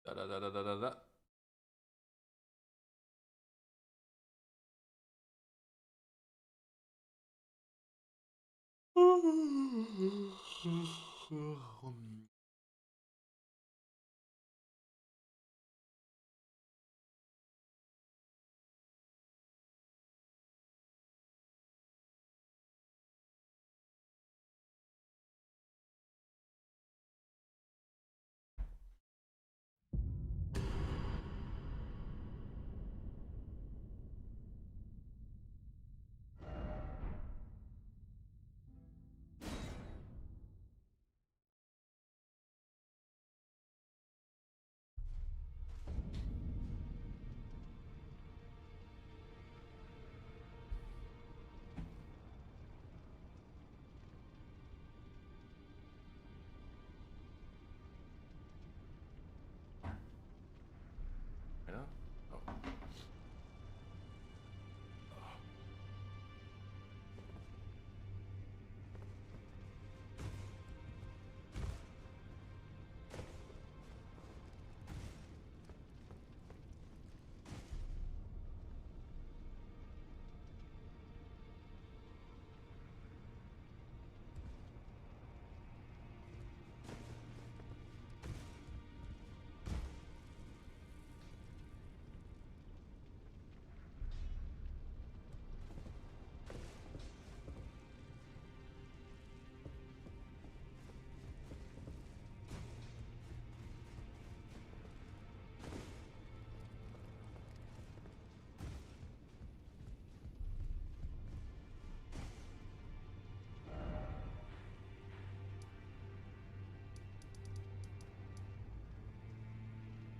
Da da da da da da da. Yeah? Oh.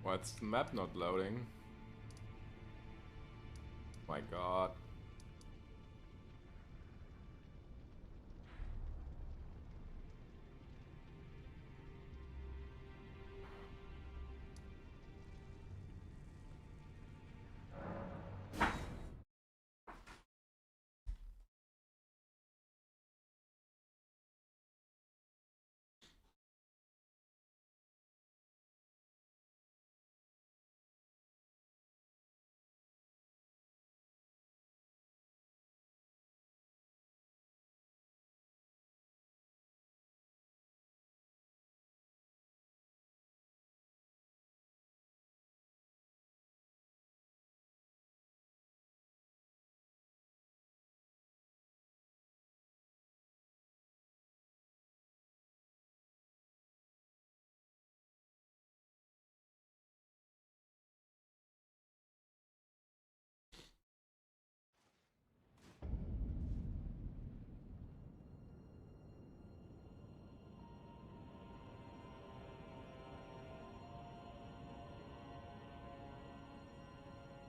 What's the map not loading? My god.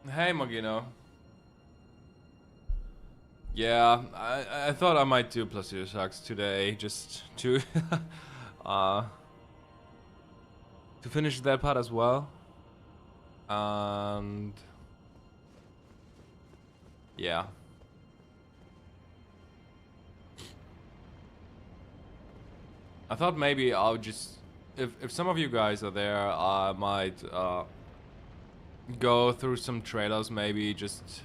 Hey Magino. Yeah, I thought I might do Placido Sharks today, just to uh to finish that part as well. And yeah. I thought maybe I'll just if some of you guys are there, I might go through some trailers, maybe just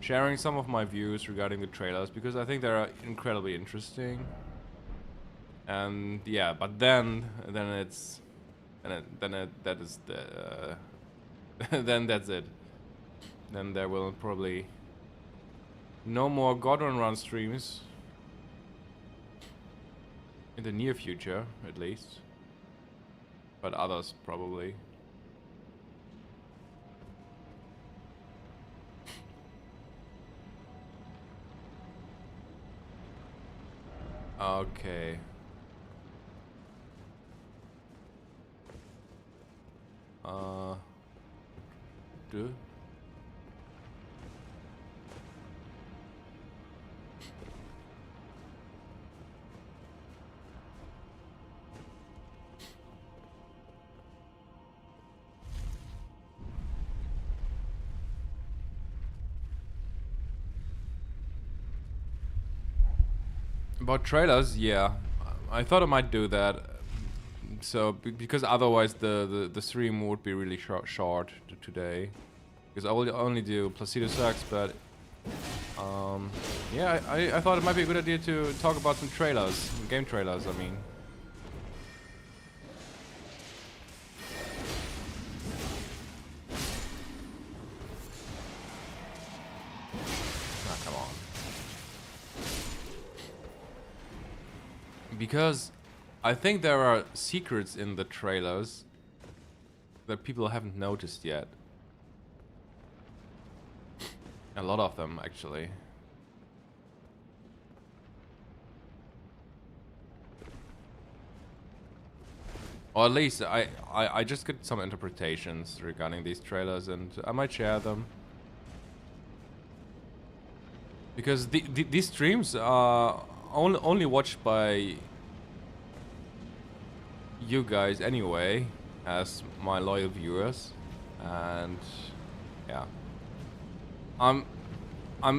sharing some of my views regarding the trailers, because I think they're incredibly interesting. And yeah, but then it's that is the then that's it. Then there will probably no more Godwyn Run streams in the near future, at least. But others probably. Okay. Do. About trailers, yeah. I thought I might do that. So, because otherwise the stream would be really short today. Because I will only do Placido Sucks, but... yeah, I thought it might be a good idea to talk about some trailers. Game trailers, I mean. Come on. Because I think there are secrets in the trailers that people haven't noticed yet. A lot of them, actually. Or at least I just get some interpretations regarding these trailers, and I might share them. Because these streams are only watched by you guys anyway, as my loyal viewers, and yeah. I'm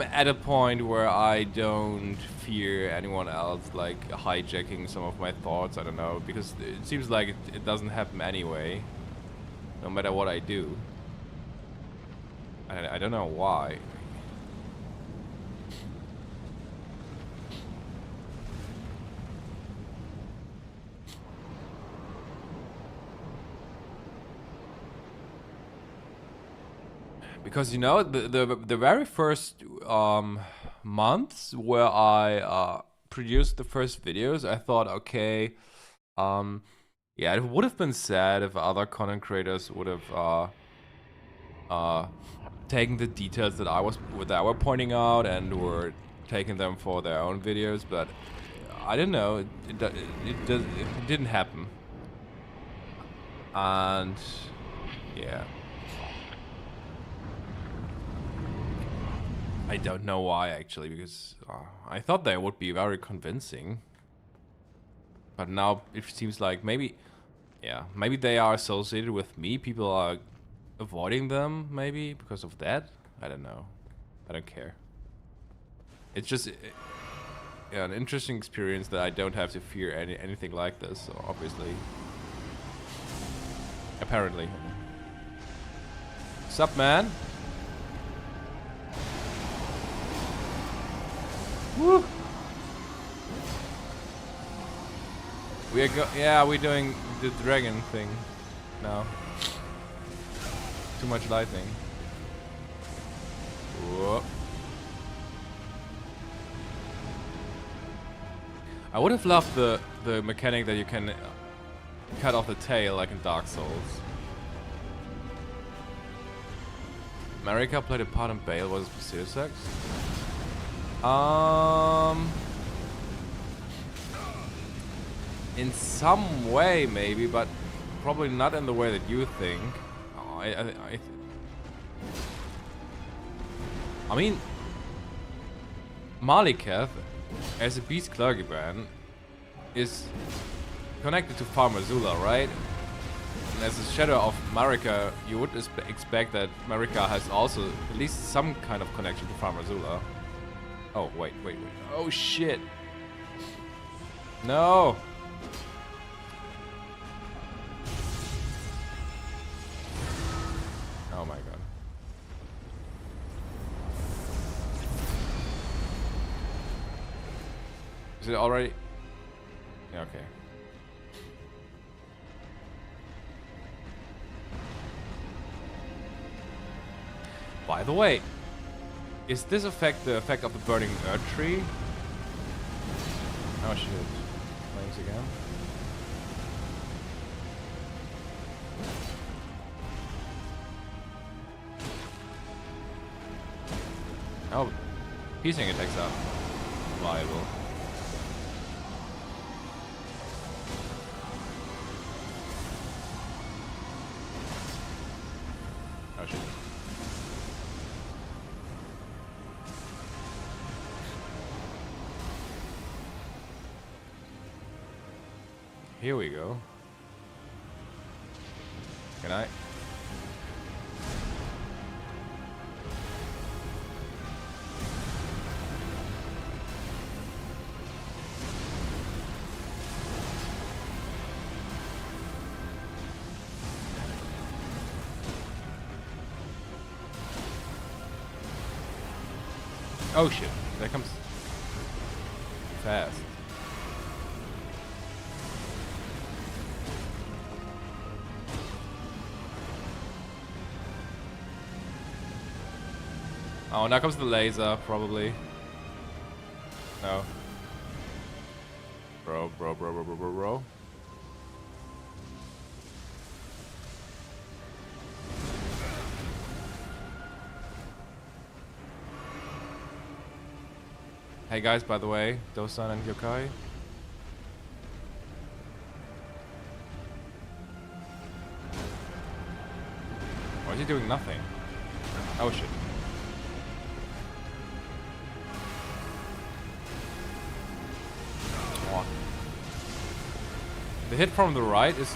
at a point where I don't fear anyone else like hijacking some of my thoughts. I don't know, because it seems like it doesn't happen anyway, no matter what I do. I don't know why. Because, you know, the very first months where I produced the first videos, I thought, okay, yeah, it would have been sad if other content creators would have taken the details that I were pointing out and were taking them for their own videos, but I don't know, it didn't happen. And yeah. I don't know why, actually, because I thought they would be very convincing. But now it seems like maybe, yeah, maybe they are associated with me. People are avoiding them, maybe, because of that. I don't know. I don't care. It's just yeah, an interesting experience that I don't have to fear anything like this, obviously. Apparently. Sup, man? Woo! We are yeah, we're doing the dragon thing now. Too much lightning. Whoa. I would have loved the mechanic that you can cut off the tail like in Dark Souls. Marika played a part in Bale. Was it Placido Sucks? In some way, maybe, but probably not in the way that you think. Oh, I mean, Maliketh, as a beast clergyman, is connected to Farmer Zula, right? And as a shadow of Marika, you would expect that Marika has also at least some kind of connection to Farmer Zula. Oh, wait. Oh, shit. No. Oh, my God. Is it already? Yeah, okay. By the way, is this effect the effect of the burning earth tree? Oh shit. Flames again. Oh, piercing attacks are viable. Oh shit. Here we go. Can I? Oh shit, that comes fast. Oh, now comes the laser, probably. No. Bro. Hey guys, by the way, Dosan and Yokai. Why is he doing nothing? Oh shit. Oh. The hit from the right is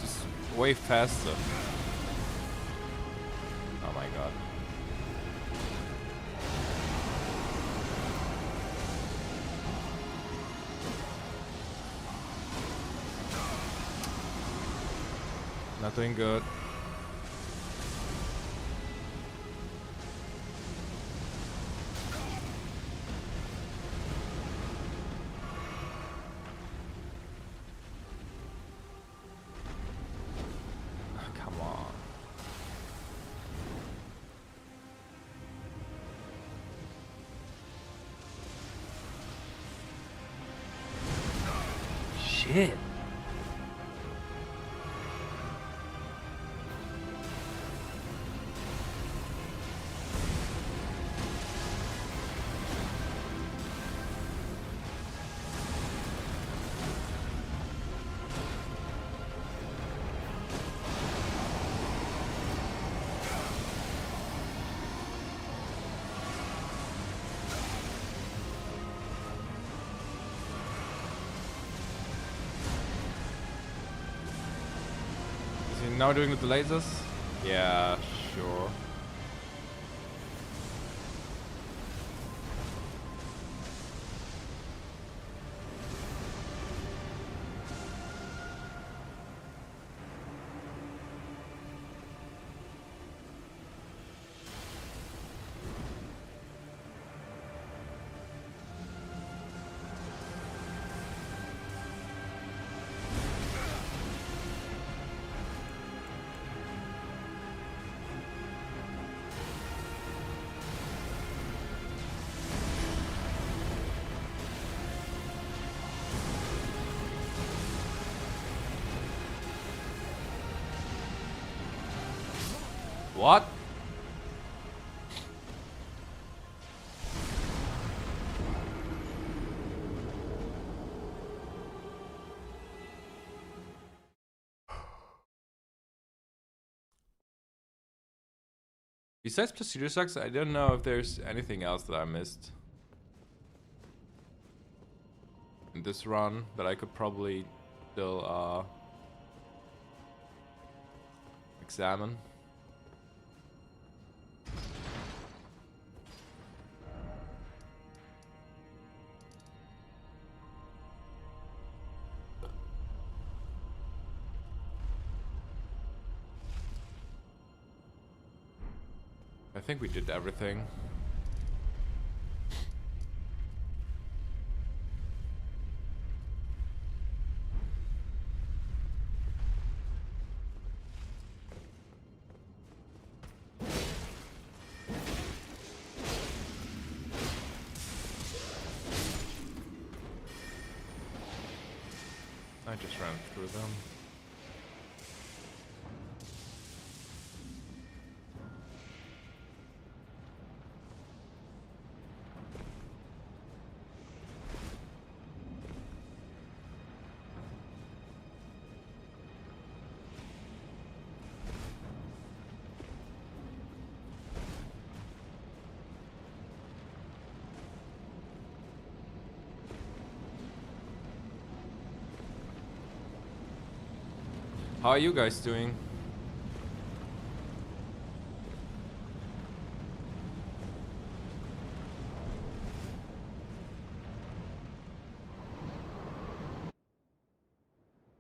just way faster. Oh my god. Not doing good. Come on. Shit. Now doing with the lasers? Yeah, sure. What? Besides procedure sucks, I don't know if there's anything else that I missed in this run that I could probably still examine. I think we did everything. I just ran through them. How are you guys doing?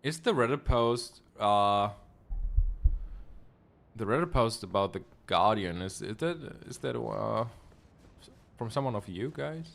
Is the Reddit post about the Guardian, is that From someone of you guys?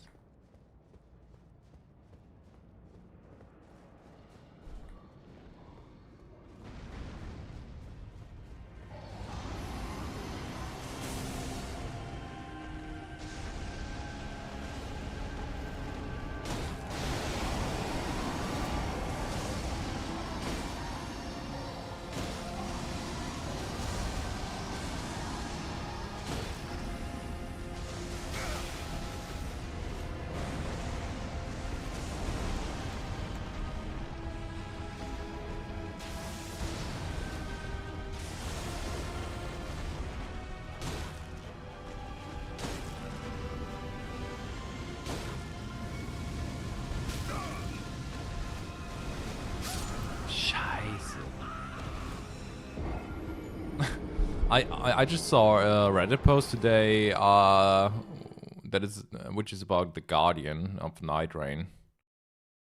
I just saw a Reddit post today that is which is about the Guardian of Night Rain,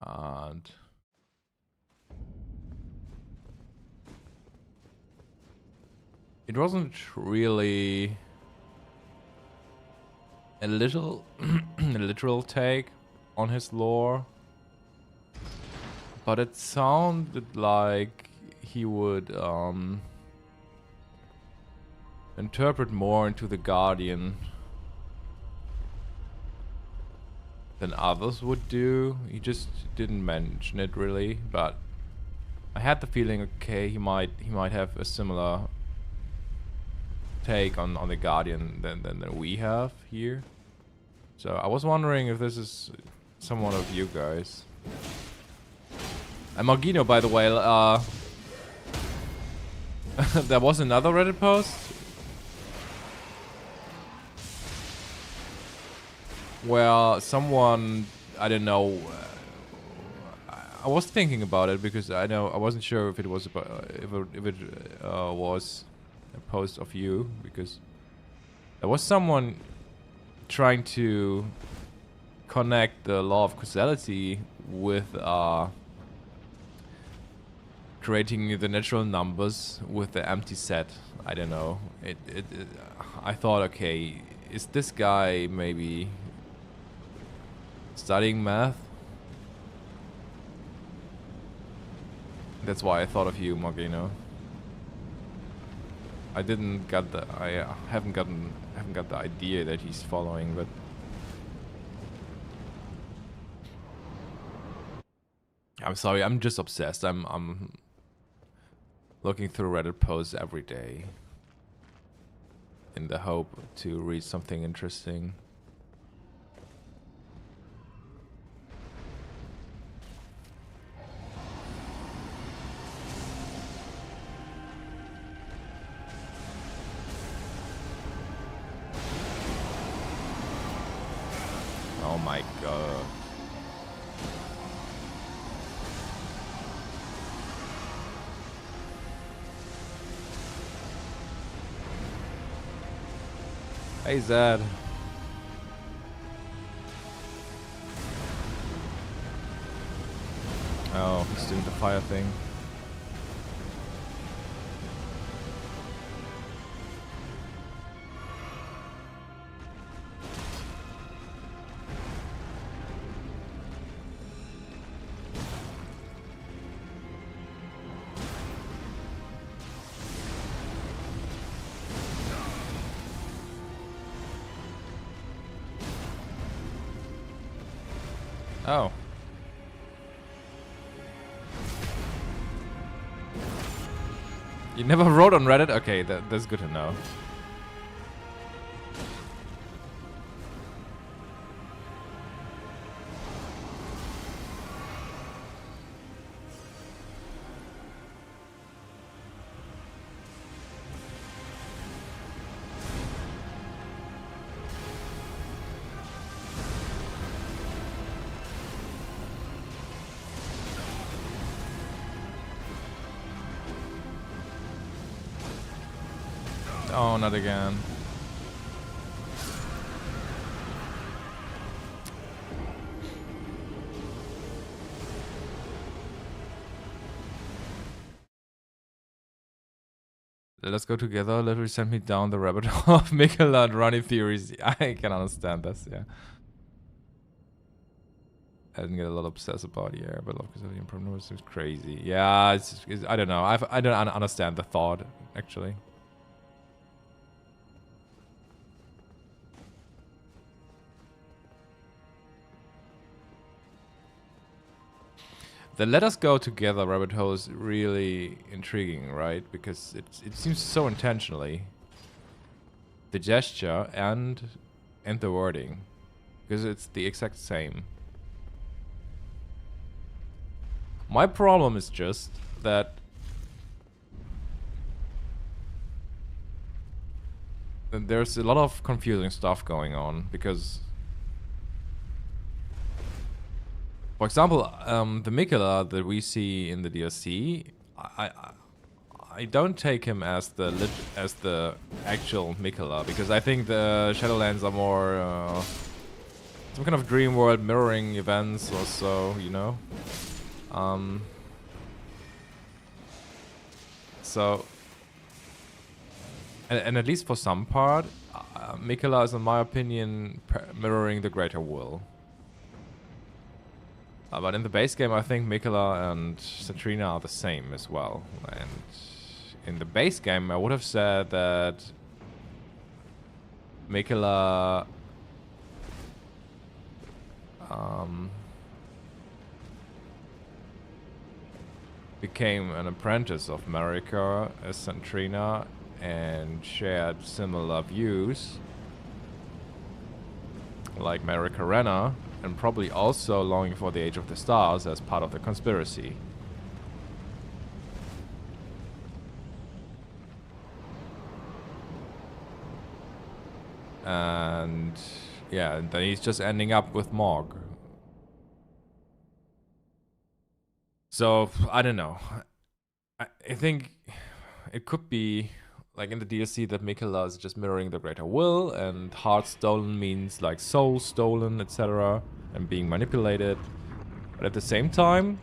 and it wasn't really a little a literal take on his lore, but it sounded like he would interpret more into the Guardian than others would do. He just didn't mention it really, but I had the feeling, okay, he might have a similar take on the Guardian than we have here. So I was wondering if this is someone of you guys. And Margino, by the way, there was another Reddit post where someone, I don't know, I was thinking about it because I wasn't sure if it was about, if it was a post of you, because there was someone trying to connect the law of causality with creating the natural numbers with the empty set. I don't know. I thought, okay, is this guy maybe studying math? That's why I thought of you, Margino. I haven't got the idea that he's following, but I'm sorry, I'm just obsessed. I'm looking through Reddit posts every day in the hope to read something interesting. Oh my god. Hey Zed. Oh, he's doing the fire thing. Oh. You never wrote on Reddit? Okay, that's good to know. Oh, not again. Let's go together. Literally send me down the rabbit hole of Mikola and running theories. I can understand this, yeah. I didn't get a lot obsessed about, yeah, but love because improvement was crazy. Yeah, it's I don't know. I don't understand the thought, actually. The let us go together rabbit hole is really intriguing, right? Because it seems so intentionally. The gesture and the wording. Because it's the exact same. My problem is just that there's a lot of confusing stuff going on, because for example, the Mikola that we see in the DLC, I don't take him as the actual Mikola, because I think the Shadowlands are more some kind of dream world mirroring events or so, you know. So, and at least for some part, Mikola is, in my opinion, mirroring the greater will. But in the base game, I think Mikola and Centrina are the same as well. And in the base game, I would have said that Mikola became an apprentice of Marika as Centrina and shared similar views like Marika Renna, and probably also longing for the Age of the Stars as part of the conspiracy. And yeah, then he's just ending up with Morg. So, I don't know. I think it could be, like in the DLC, that Mikola is just mirroring the greater will, and heart stolen means like soul stolen, etc., and being manipulated. But at the same time,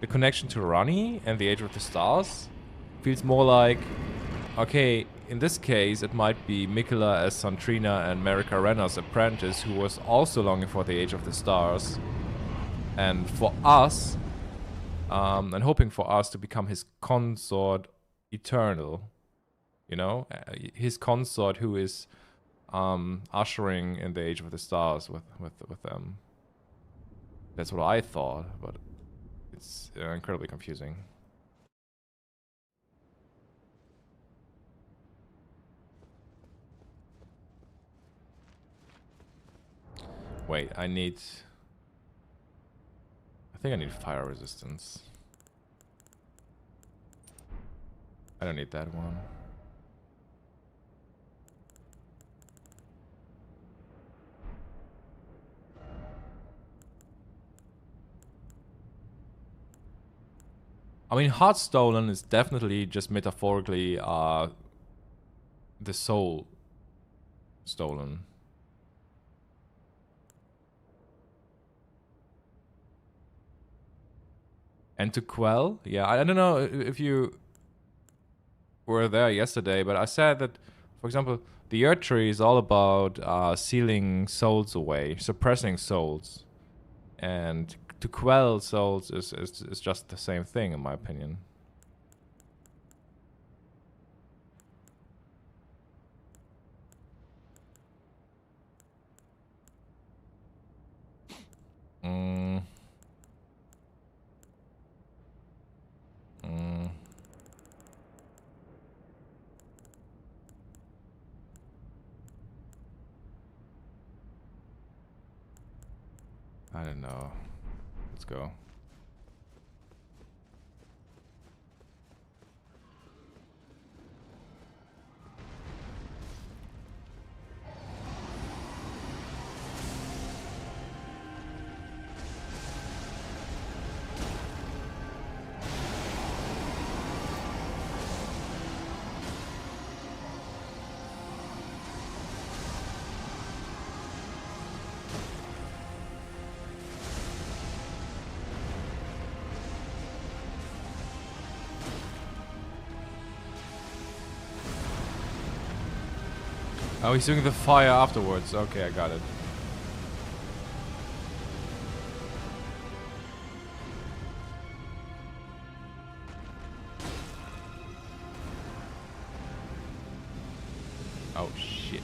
the connection to Rani and the Age of the Stars feels more like, okay, in this case, it might be Mikola as Centrina and Marika Renna's apprentice, who was also longing for the Age of the Stars. And for us, and hoping for us to become his consort eternal. You know, his consort who is ushering in the Age of the Stars with them. That's what I thought, but it's incredibly confusing. Wait, I think I need fire resistance. I don't need that one. I mean, heart stolen is definitely just metaphorically the soul stolen. And to quell, yeah, I don't know if you were there yesterday, but I said that, for example, the Earth Tree is all about sealing souls away, suppressing souls. And to quell souls is just the same thing, in my opinion. I don't know. Let's go. Oh, he's doing the fire afterwards. Okay, I got it. Oh, shit.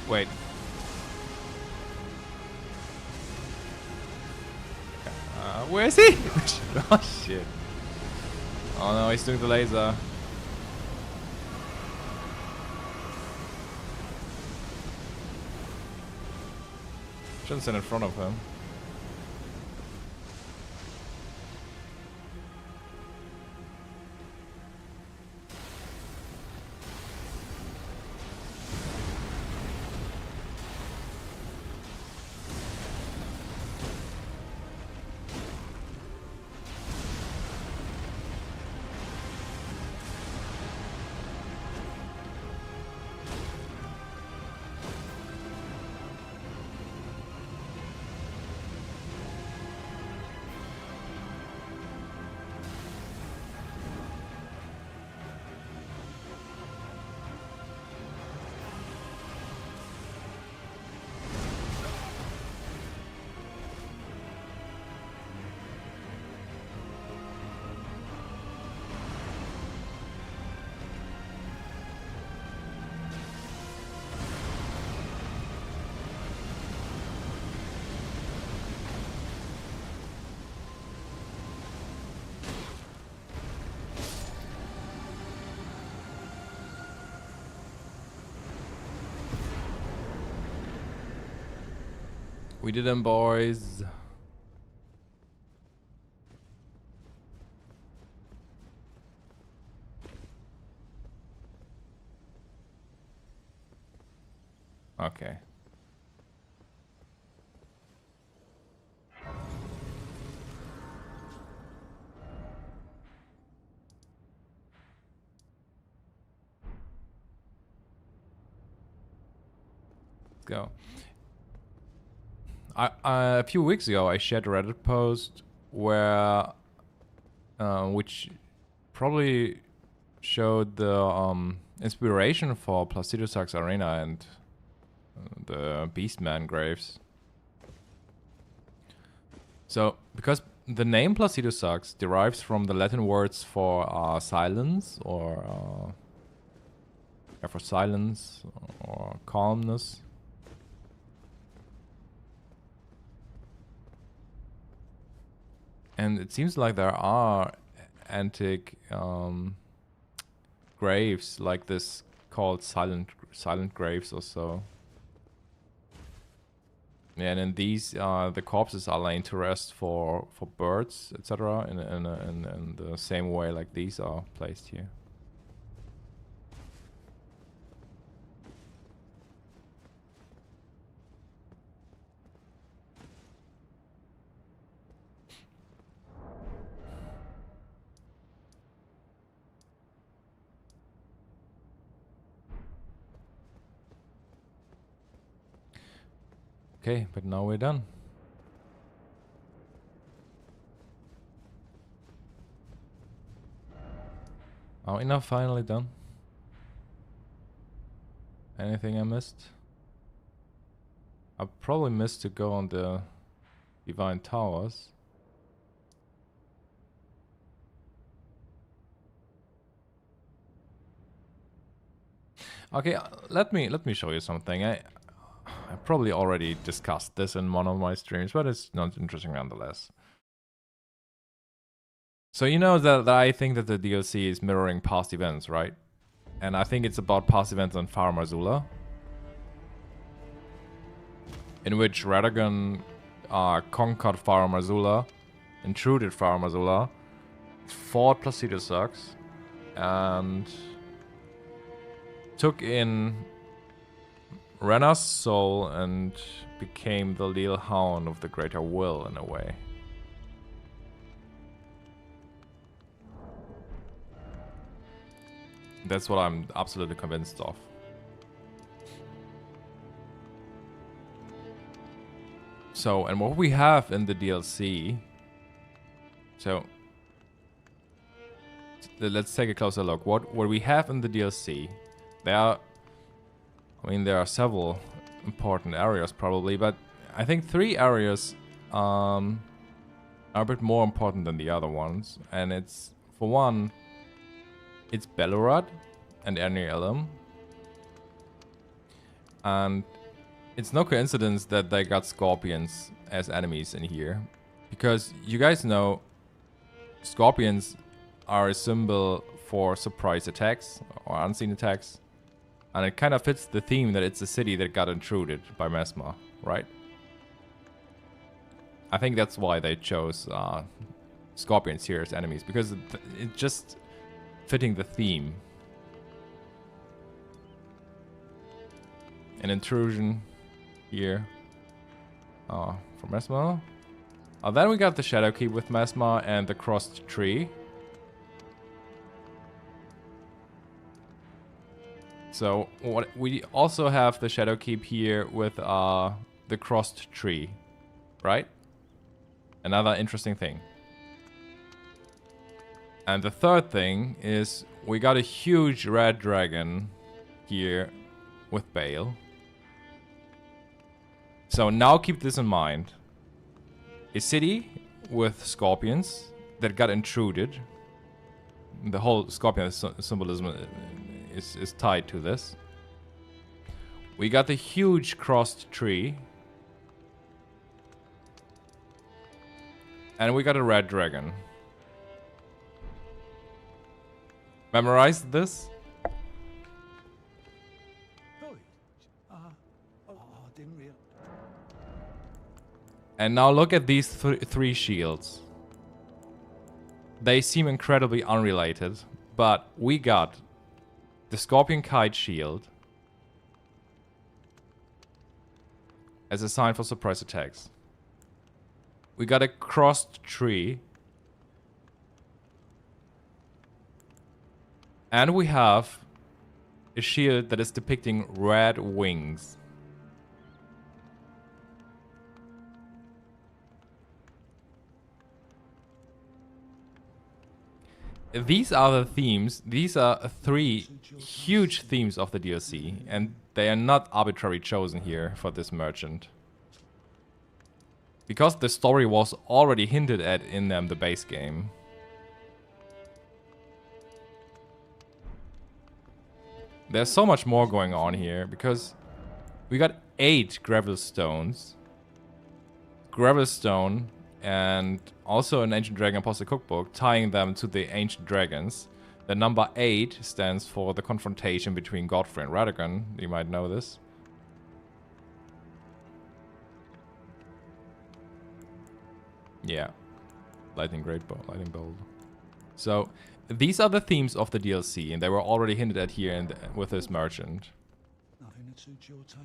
Wait. Where is he? Oh shit. Oh no, he's doing the laser. Shouldn't stand in front of him. We did them, boys. Okay. Let's go. A few weeks ago, I shared a Reddit post where, which probably showed the inspiration for Placidusax Arena and the Beastman graves. So, because the name Placidusax derives from the Latin words for silence or calmness. And it seems like there are antique graves like this called silent graves or so. Yeah, and then these the corpses are laying to rest for birds, etc. In the same way like these are placed here. Okay, but now we're done. Are we now finally done? Anything I missed? I probably missed to go on the Divine Towers. Okay, let me show you something. I probably already discussed this in one of my streams, but it's not interesting nonetheless. So you know that I think that the DLC is mirroring past events, right? And I think it's about past events on Farum Azula, in which Radagon conquered Farum Azula, intruded Farum Azula, fought Placido Sucks, and took in Renna's soul and became the Lil Hound of the Greater Will in a way. That's what I'm absolutely convinced of. So, and what we have in the DLC... So, let's take a closer look. What we have in the DLC, there are... I mean, there are several important areas probably, but I think 3 areas are a bit more important than the other ones. And it's, for one, it's Belorod and Ernielum. And it's no coincidence that they got scorpions as enemies in here. Because you guys know scorpions are a symbol for surprise attacks or unseen attacks. And it kind of fits the theme that it's a city that got intruded by Mesma, right? I think that's why they chose scorpions here as enemies, because it's just fitting the theme. An intrusion here from Mesma. Then we got the Shadow Keep with Mesma and the Crossed Tree. So what we also have the Shadow Keep here with the Crossed Tree, right? Another interesting thing. And the third thing is we got a huge red dragon here with Bale. So now keep this in mind. A city with scorpions that got intruded. The whole scorpion symbolism is tied to this. We got the huge crossed tree. And we got a red dragon. Memorized this? Didn't realize. And now look at these 3 shields. They seem incredibly unrelated, but we got the Scorpion Kite shield as a sign for surprise attacks. We got a crossed tree. And we have a shield that is depicting red wings. These are the themes. These are 3 huge themes of the DLC, and they are not arbitrarily chosen here for this merchant. Because the story was already hinted at in the base game. There's so much more going on here, because we got 8 gravel stones. Gravel stone and also an Ancient Dragon Apostle Cookbook, tying them to the Ancient Dragons. The number 8 stands for the confrontation between Godfrey and Radagon. You might know this. Yeah. Lightning Bolt. So, these are the themes of the DLC, and they were already hinted at here and with this merchant. Nothing that suits your taste.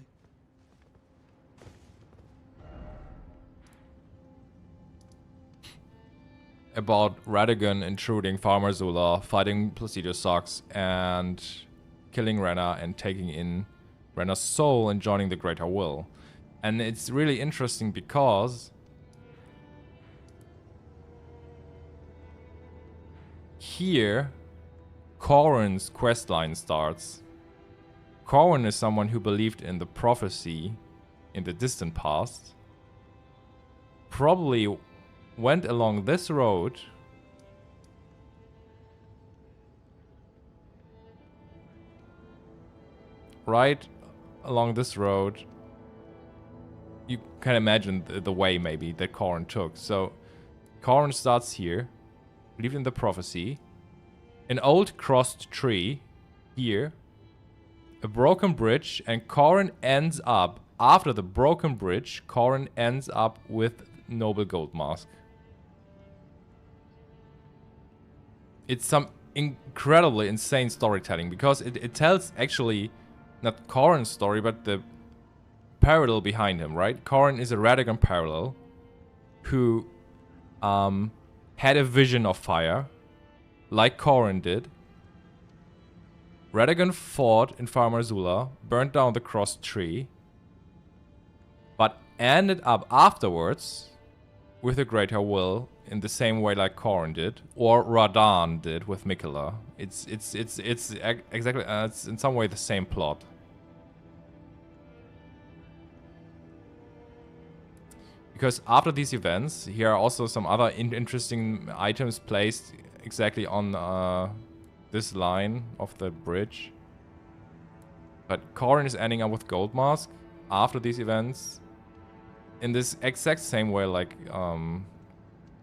About Radagon intruding Farmer Zula, fighting Placido Sox, and killing Renna and taking in Renna's soul and joining the Greater Will. And it's really interesting because here Corrin's questline starts. Corrin is someone who believed in the prophecy in the distant past. Probably went along this road right along this road. You can imagine the way maybe that Corrin took. So Corrin starts here, believed in the prophecy, an old crossed tree here, a broken bridge, and Corrin ends up, after the broken bridge, Corrin ends up with Noble Gold Mask. It's some incredibly insane storytelling, because it tells actually not Corrin's story, but the parallel behind him, right? Corrin is a Radagon parallel who had a vision of fire, like Corrin did. Radagon fought in Farmer Zula, burned down the crossed tree, but ended up afterwards with a Greater Will in the same way like Corrin did, or Radahn did with Miquella. It's exactly it's in some way the same plot. Because after these events, here are also some other interesting items placed exactly on this line of the bridge. But Corrin is ending up with Gold Mask after these events, in this exact same way like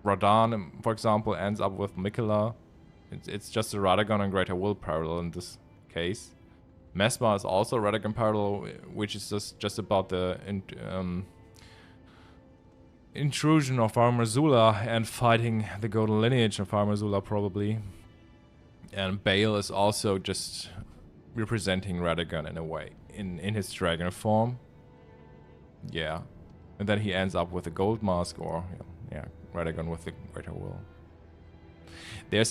Radahn, for example, ends up with Miquella. It's just a Radagon and Greater Will parallel in this case. Mesmer is also a Radagon parallel, which is just about the intrusion of Farmer Zula and fighting the golden lineage of Farmer Zula, probably. And Bale is also just representing Radagon in a way, in his dragon form. Yeah. And then he ends up with a gold mask, or yeah, Radagon with the Greater Will. There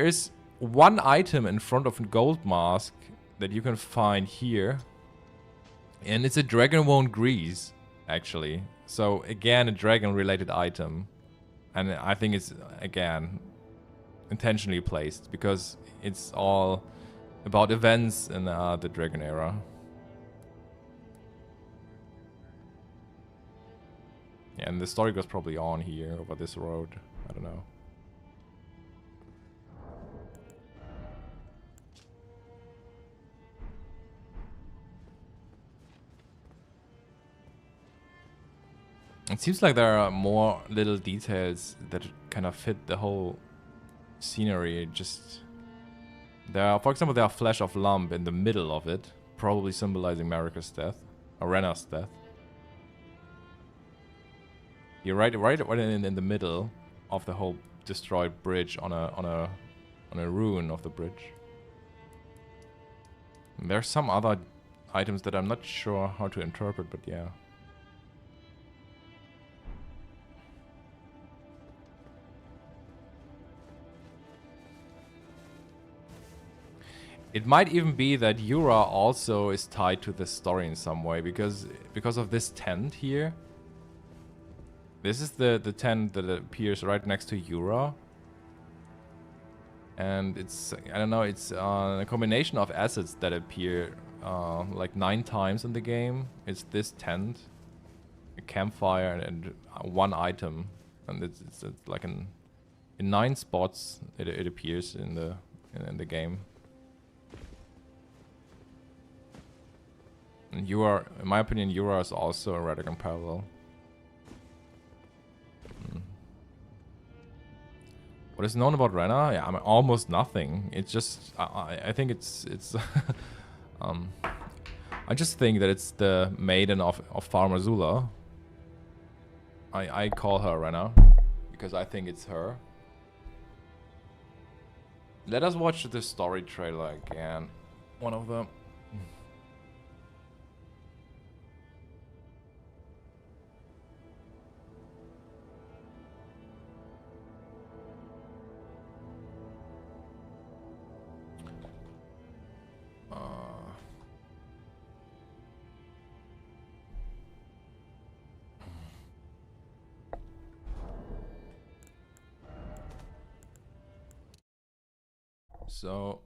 is one item in front of a gold mask that you can find here, and it's a Dragonbone Grease, actually. So again, a dragon related item, and I think it's again intentionally placed because it's all about events in the Dragon era. Yeah, and the story goes probably on here over this road. I don't know. It seems like there are more little details that kind of fit the whole scenery. Just there are, for example, there are flash of lump in the middle of it, probably symbolizing Marika's death, or Renna's death. You're right in the middle of the whole destroyed bridge on a ruin of the bridge. And there are some other items that I'm not sure how to interpret, but yeah. It might even be that Yura also is tied to this story in some way, because of this tent here. This is the tent that appears right next to Yura. And it's, I don't know, it's a combination of assets that appear like 9 times in the game. It's this tent, a campfire, and one item. And it's like in 9 spots it appears in the game. And Yura, in my opinion, Yura is also a Radagon parallel. What is known about Renna? Yeah, I mean, almost nothing. It's just, I think it's I just think that it's the maiden of Farmer Zula. I call her right now because I think it's her. Let us watch the story trailer again. One of them. So,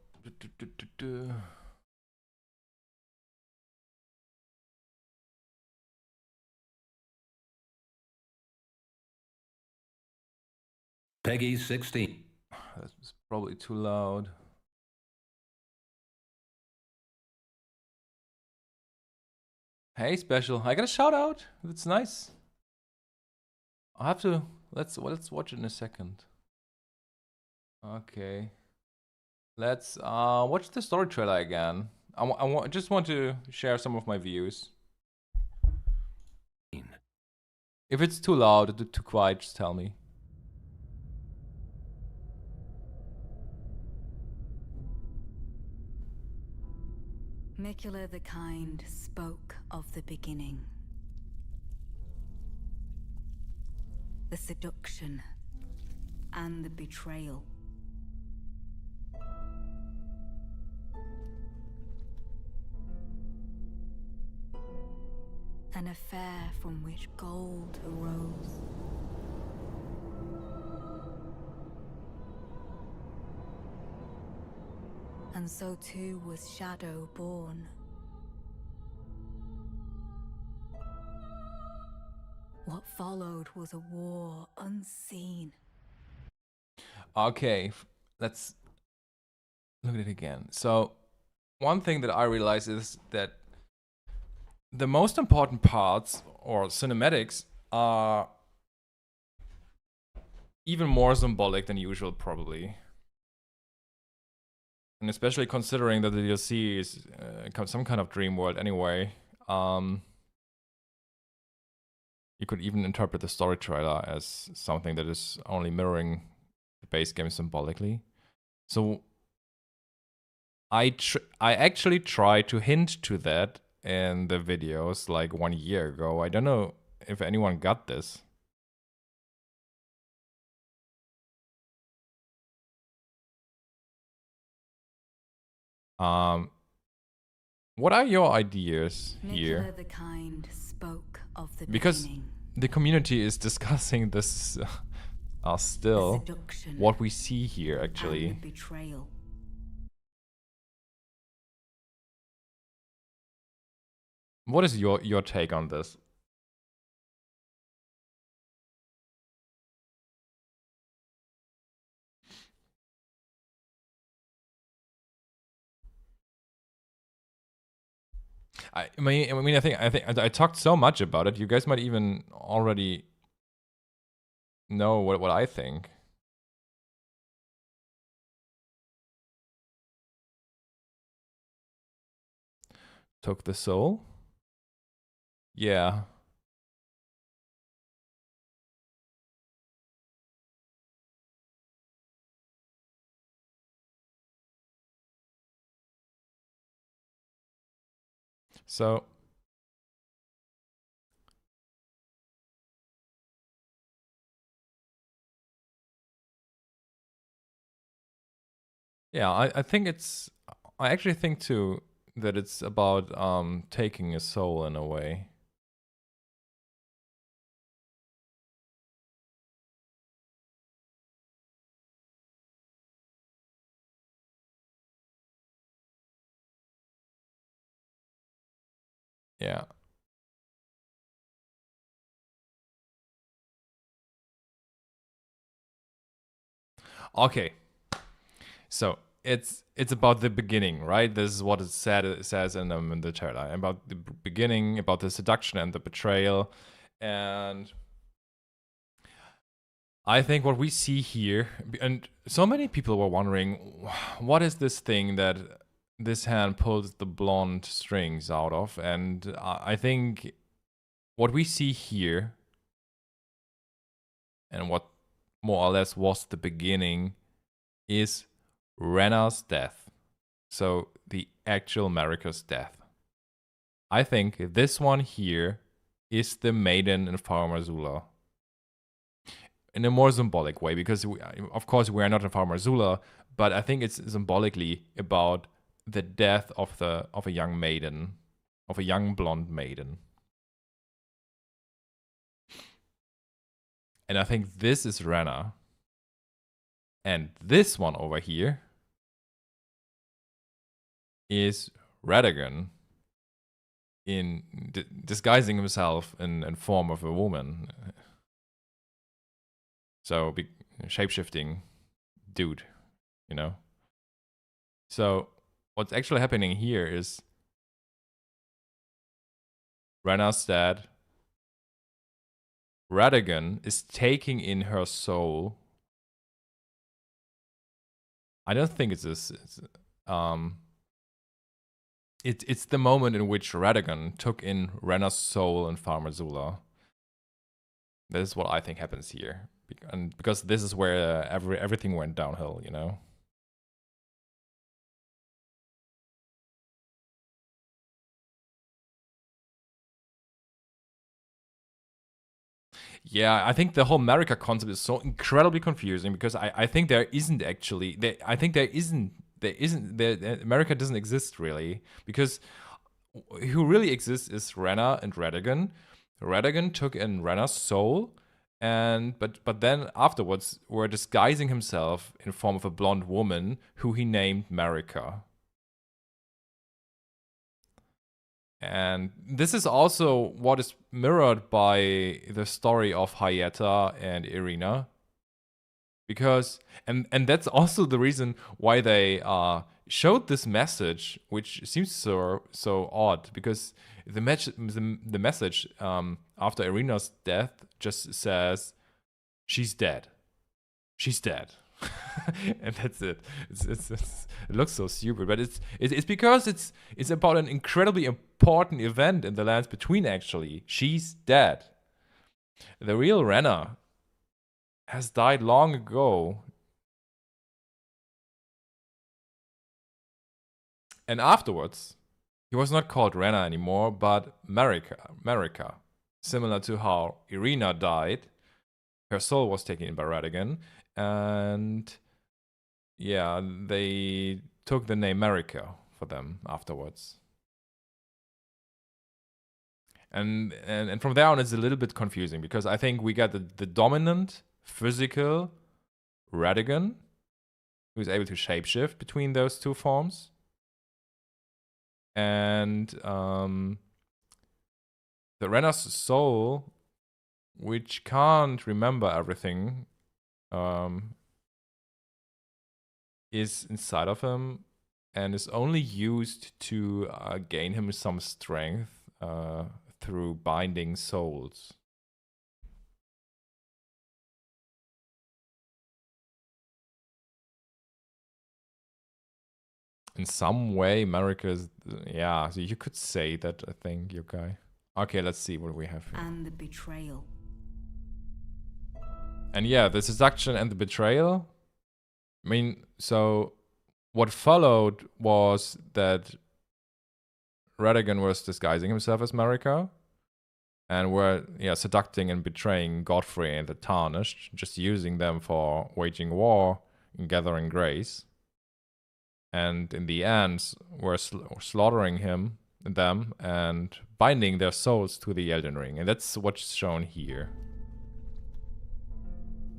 Peggy 16. That's probably too loud. Hey, special! I got a shout out. That's nice. I'll have to. Let's watch it in a second. Okay. Let's watch the story trailer again. I just want to share some of my views. If it's too loud or too quiet, just tell me. Mikula the Kind spoke of the beginning. The seduction and the betrayal. An affair from which gold arose. And so too was Shadow born. What followed was a war unseen. Okay, let's look at it again. So, one thing that I realized is that the most important parts or cinematics are even more symbolic than usual, probably. And especially considering that the DLC is some kind of dream world anyway. You could even interpret the story trailer as something that is only mirroring the base game symbolically. So I actually tried to hint to that in the videos like 1 year ago. I don't know if anyone got this. What are your ideas here? Mikula the Kind spoke of the Because beginning. the community is discussing this still. The seduction What we see here, and actually. the betrayal. What is your take on this? I mean, I think I talked so much about it. You guys might even already know what I think. Took the soul? Yeah. So yeah, I think it's I actually think too that it's about taking a soul in a way. Yeah. Okay. So it's about the beginning, right? This is what it says in the trailer about the beginning, about the seduction and the betrayal, and I think what we see here, and so many people were wondering, what is this thing that this hand pulls the blonde strings out of? And I think what we see here and what more or less was the beginning, is Renna's death. So the actual Marika's death. I think this one here is the maiden in Farum Azula. In a more symbolic way, because of course we are not in Farum Azula, but I think it's symbolically about the death of a young maiden, of a young blonde maiden. And I think this is Renna. And this one over here is Radagon in disguising himself in form of a woman. So shape-shifting dude, you know? So what's actually happening here is Renna's dead. Radagon is taking in her soul. I don't think it's this. It's the moment in which Radagon took in Renna's soul in Farum Azula. That is what I think happens here, and because this is where everything went downhill, you know. Yeah, I think the whole Marika concept is so incredibly confusing because I think there isn't actually Marika doesn't exist really, because who really exists is Renna and Radagon. Radagon took in Renna's soul, and but then afterwards were disguising himself in form of a blonde woman who he named Marika. And this is also what is mirrored by the story of Hayata and Irina. Because, and that's also the reason why they showed this message, which seems so odd, because the message after Irina's death just says, she's dead. She's dead. And that's it. It looks so stupid, but it's because it's about an incredibly important event in the lands between. Actually, she's dead. The real Renna has died long ago, and afterwards, he was not called Renna anymore, but Marika. Similar to how Irina died, her soul was taken in by Radagon. And yeah, they took the name Marika for them afterwards. And from there on, it's a little bit confusing, because I think we got the dominant physical Radagon, who's able to shapeshift between those two forms. And the Renna's soul, which can't remember everything, is inside of him and is only used to gain him some strength through binding souls. In some way, Marika is, yeah, so you could say that, I think, you guy. Okay, let's see what we have here. And the betrayal. And yeah, the seduction and the betrayal. I mean, so what followed was that Radagon was disguising himself as Marika, and were seducting and betraying Godfrey and the Tarnished, just using them for waging war and gathering grace. And in the end, were slaughtering them, and binding their souls to the Elden Ring, and that's what's shown here.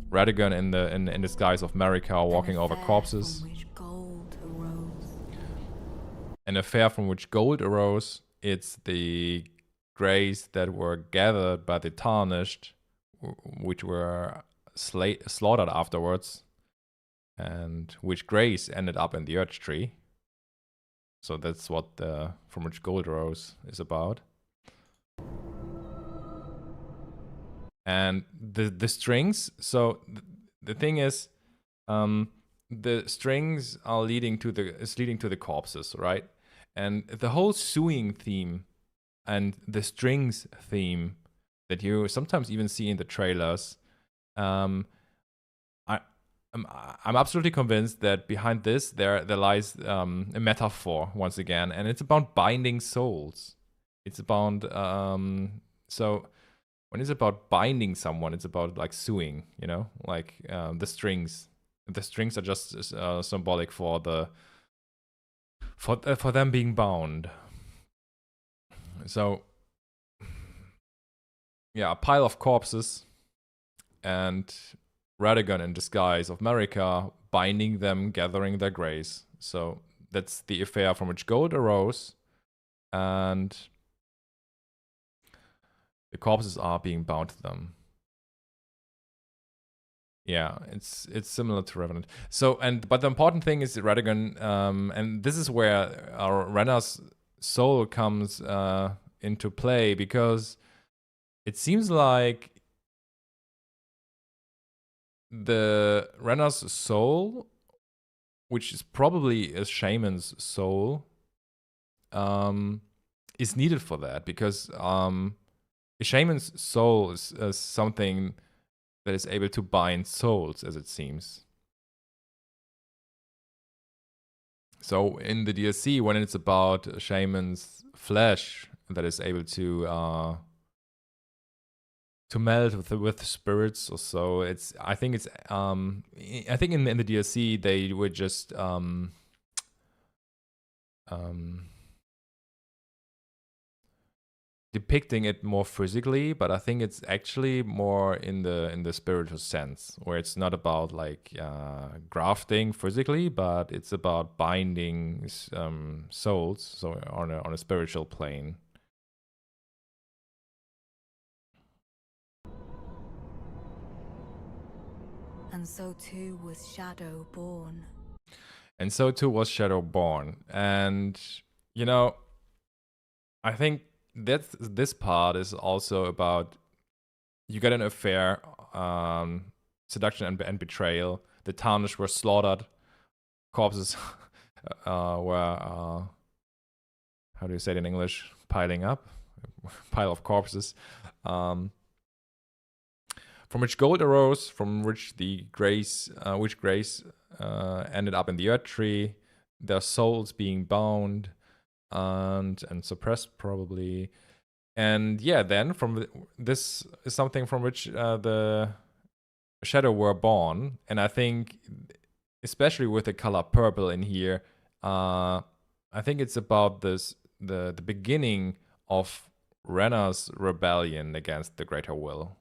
Radagon in disguise of Marika walking over corpses. An affair from which gold arose. It's the grace that were gathered by the Tarnished, which were slaughtered afterwards, and which grace ended up in the Urge Tree. So that's what the from which gold arose is about. And the strings, so the thing is, the strings are leading to the corpses, right? And the whole suing theme and the strings theme that you sometimes even see in the trailers I, I'm absolutely convinced that behind this there lies a metaphor once again, and it's about binding souls. It's about so when it's about binding someone, it's about like suing, you know, like the strings. The strings are just symbolic for the for them being bound. So yeah, a pile of corpses and Radagon in disguise of America binding them, gathering their grace. So that's the affair from which gold arose, and the corpses are being bound to them. Yeah, it's similar to Revenant. So but the important thing is Radagon, and this is where our Renna's soul comes into play, because it seems like the Renna's soul, which is probably a shaman's soul, is needed for that, because a shaman's soul is something that is able to bind souls, as it seems. So in the DLC, when it's about a shaman's flesh that is able to meld with spirits or so, I think in the DLC they were just depicting it more physically, but I think it's actually more in the spiritual sense, where it's not about like grafting physically, but it's about binding souls, so on a spiritual plane. And so too was Shadow born. And so too was Shadow born. And you know, I think that this part is also about, you get an affair, seduction and betrayal. The tarnished were slaughtered. Corpses were, how do you say it in English? Piling up. Pile of corpses. From which gold arose, from which the grace, ended up in the earth tree. Their souls being bound and suppressed, probably. And yeah, then this is something from which the Shadow were born. And I think, especially with the color purple in here, I think it's about the beginning of Renna's rebellion against the Greater Will.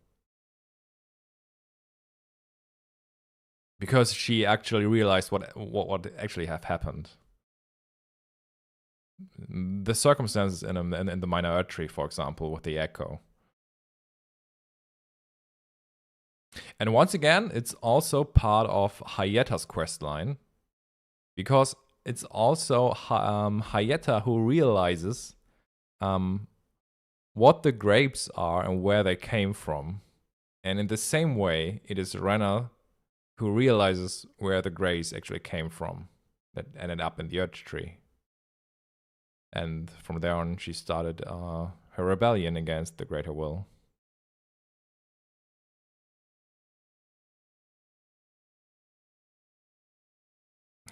Because she actually realized what actually have happened. The circumstances in the Minor Earth Tree, for example, with the Echo. And once again, it's also part of Hayeta's questline, because it's also Hayeta who realizes what the grapes are and where they came from. And in the same way, it is Renna who realizes where the grapes actually came from that ended up in the Earth Tree. And from there on, she started her rebellion against the Greater Will.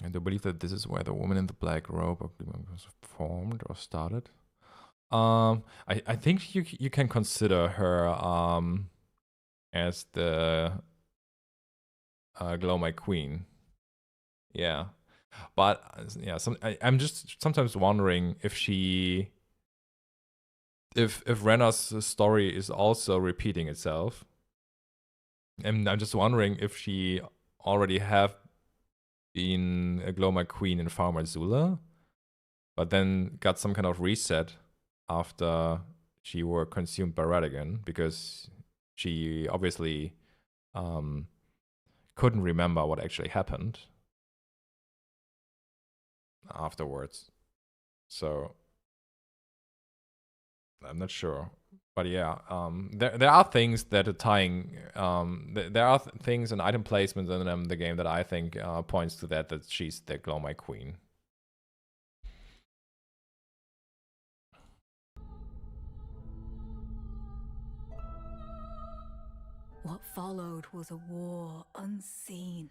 I do believe that this is where the woman in the black robe was formed or started. I think you can consider her as the Glow My Queen. Yeah. But yeah, I'm just sometimes wondering if Renna's story is also repeating itself. And I'm just wondering if she already have been a Glow My Queen in Farmer Zula, but then got some kind of reset after she were consumed by Radagon, because she obviously couldn't remember what actually happened afterwards. So I'm not sure. But yeah, there are things that are tying. There are things and item placements in the game that I think points to that she's the Glow My Queen. What followed was a war unseen.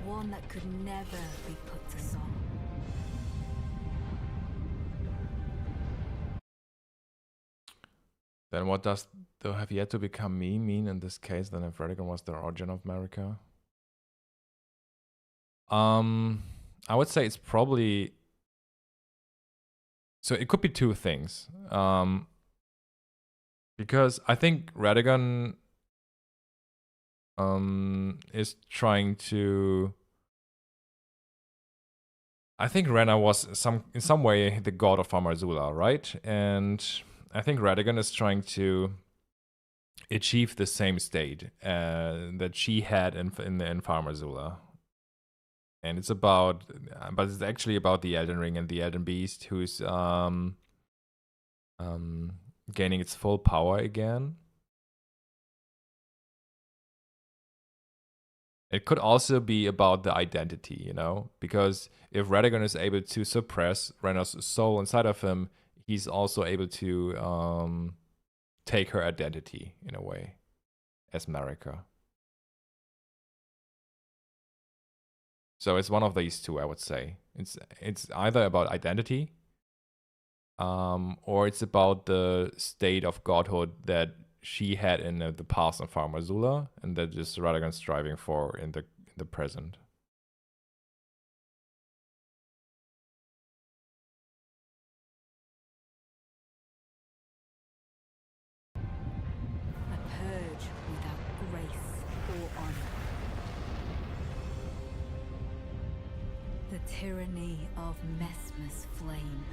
One that could never be put to song. Then what does the have yet to become me mean in this case? Then if Radagon was the origin of America? I would say it's probably... So it could be two things. Because I think Radagon is trying to... I think Rena was in some way the god of Farmarzula, right? And I think Radagon is trying to achieve the same state that she had in Farmarzula. And it's about, but it's actually about the Elden Ring and the Elden Beast, who's gaining its full power again. It could also be about the identity, you know, because if Radagon is able to suppress Rena's soul inside of him, he's also able to take her identity in a way as Marika. So it's one of these two, I would say. It's either about identity, or it's about the state of godhood that she had in the past of Farmarzula, and that is Radagon striving for in the present. A purge without grace or honor. The tyranny of Messmer's flame.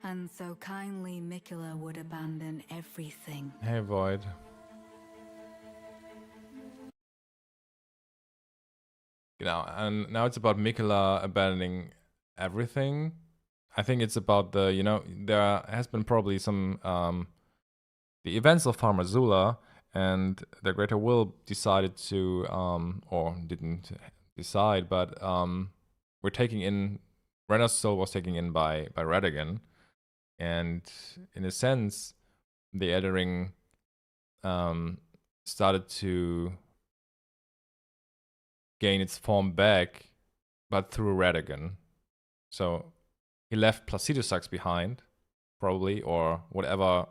And so kindly Miquella would abandon everything. Hey, Void. You know, and now it's about Miquella abandoning everything. I think it's about the, you know, there has been probably some, the events of Farmarzula, and the Greater Will decided to, or didn't decide, but we're taking in, Rena's soul was taken in by Radagon. And in a sense, the Elden Ring started to gain its form back, but through Radagon. So he left Placidusax behind, probably, or whatever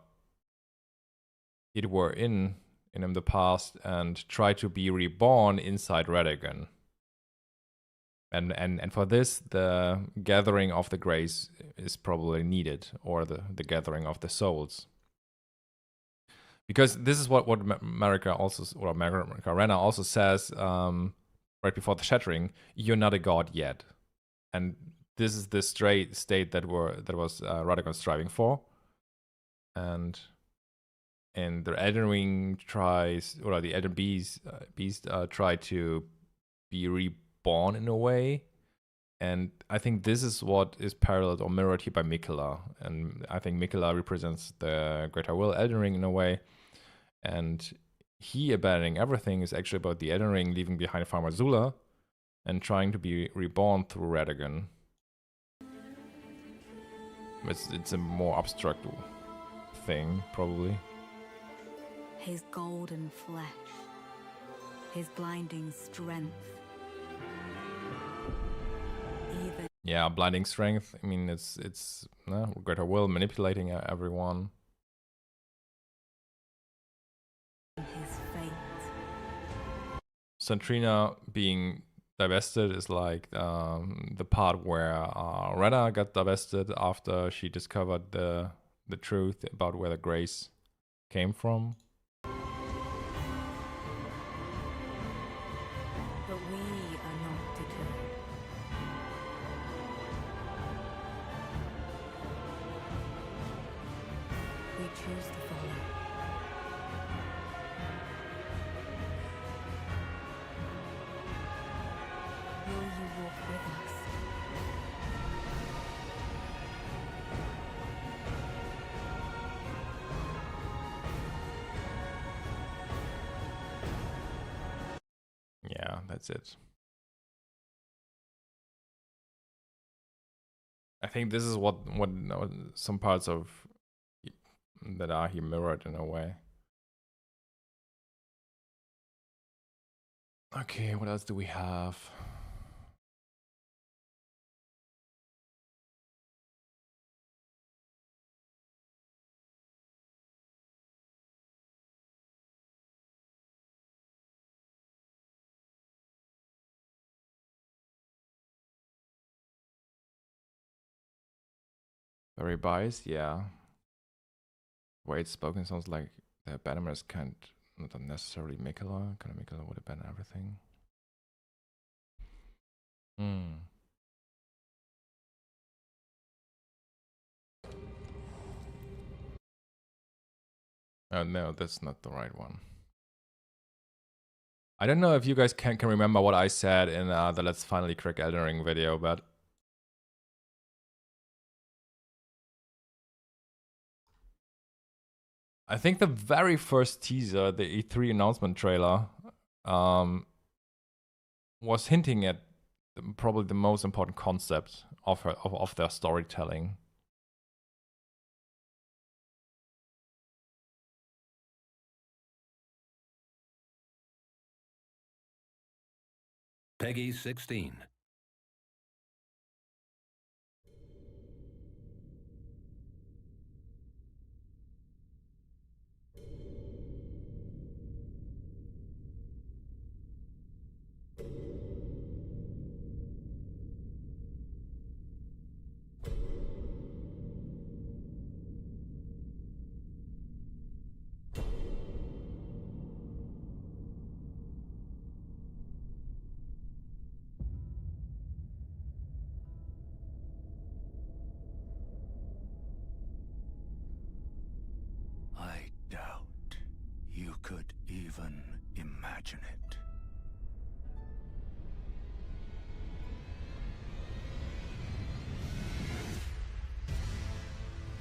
it were in the past, and tried to be reborn inside Radagon. And for this, the gathering of the grace is probably needed, or the gathering of the souls. Because this is what Marika also, or Marika Rena also says right before the shattering: you're not a god yet. And this is the straight state that was Radagon striving for. And the Elden Ring tries, or the Elden Beast try to be reborn in a way, and I think this is what is paralleled or mirrored here by Miquella, and I think Miquella represents the Greater Will Elden Ring in a way, and he abandoning everything is actually about the Elden Ring leaving behind Farmarzula and trying to be reborn through Radagon. It's a more abstract thing, probably. His golden flesh, his blinding strength. Even Yeah, blinding strength. I mean, it's Greater Will manipulating everyone. his fate. Santrina being divested is like the part where Rena got divested after she discovered the truth about where the grace came from. choose to follow. Will you walk with us? Yeah, that's it. I think this is what some parts of that are here mirrored in a way. Okay, what else do we have? Very biased, yeah. The way it's spoken sounds like the bannerman can't, not necessarily Mikula. Kind of Mikula would have been everything. Hmm. Oh no, that's not the right one. I don't know if you guys can remember what I said in the Let's Finally Crack Elden Ring video, but I think the very first teaser, the E3 announcement trailer, was hinting at probably the most important concept of their storytelling. Peggy 16. I doubt you could even imagine it.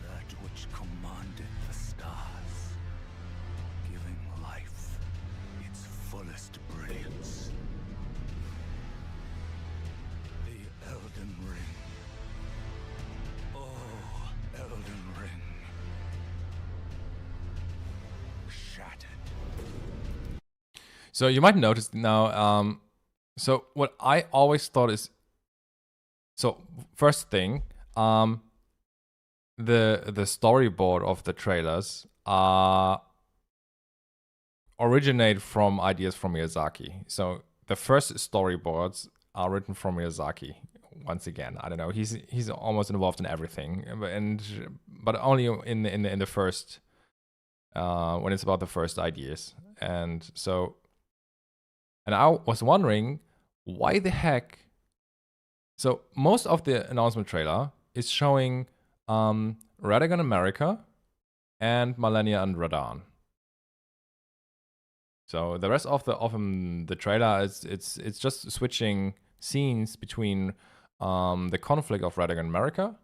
That which commanded the stars, giving life its fullest brilliance. The Elden Ring. Oh, Elden Ring. Shattered. So you might notice now, so what I always thought is, so first thing, the storyboard of the trailers originate from ideas from Miyazaki. So the first storyboards are written from Miyazaki. Once again, I don't know, he's almost involved in everything, but only in the first when it's about the first ideas. And so, and I was wondering why the heck. So most of the announcement trailer is showing Radagon America and Malenia and Radahn. So the rest of the trailer is it's just switching scenes between the conflict of Radagon America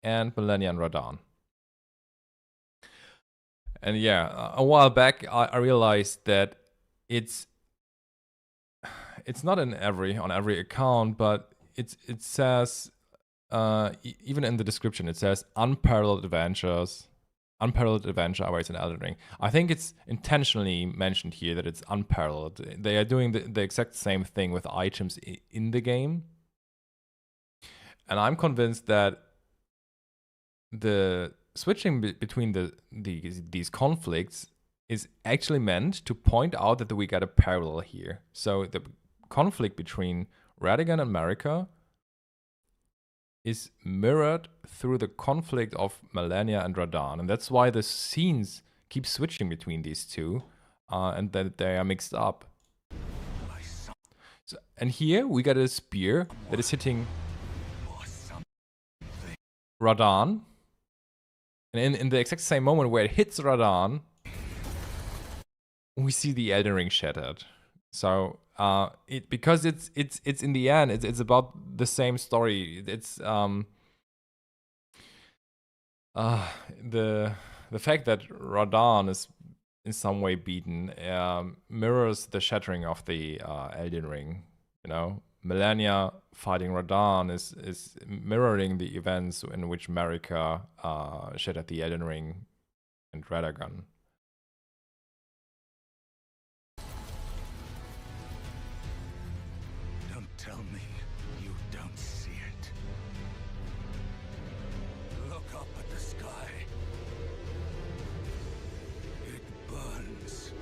and Malenia and Radahn. And yeah, a while back I realized that it's not on every account, but it says even in the description it says unparalleled adventure awaits in Elden Ring. I think it's intentionally mentioned here that it's unparalleled. They are doing the exact same thing with items in the game. And I'm convinced that the switching between these conflicts is actually meant to point out that we got a parallel here. So the conflict between Radagon and Marika is mirrored through the conflict of Malenia and Radahn, and that's why the scenes keep switching between these two, and that they are mixed up. So, and here we got a spear that is hitting Radahn, And in the exact same moment where it hits Radahn, we see the Elden Ring shattered. So because it's in the end it's about the same story. It's the fact that Radahn is in some way beaten mirrors the shattering of the Elden Ring. You know, Melania fighting Radahn is mirroring the events in which Marika shattered the Elden Ring and Radagon. Don't tell me you don't see it. Look up at the sky. It burns.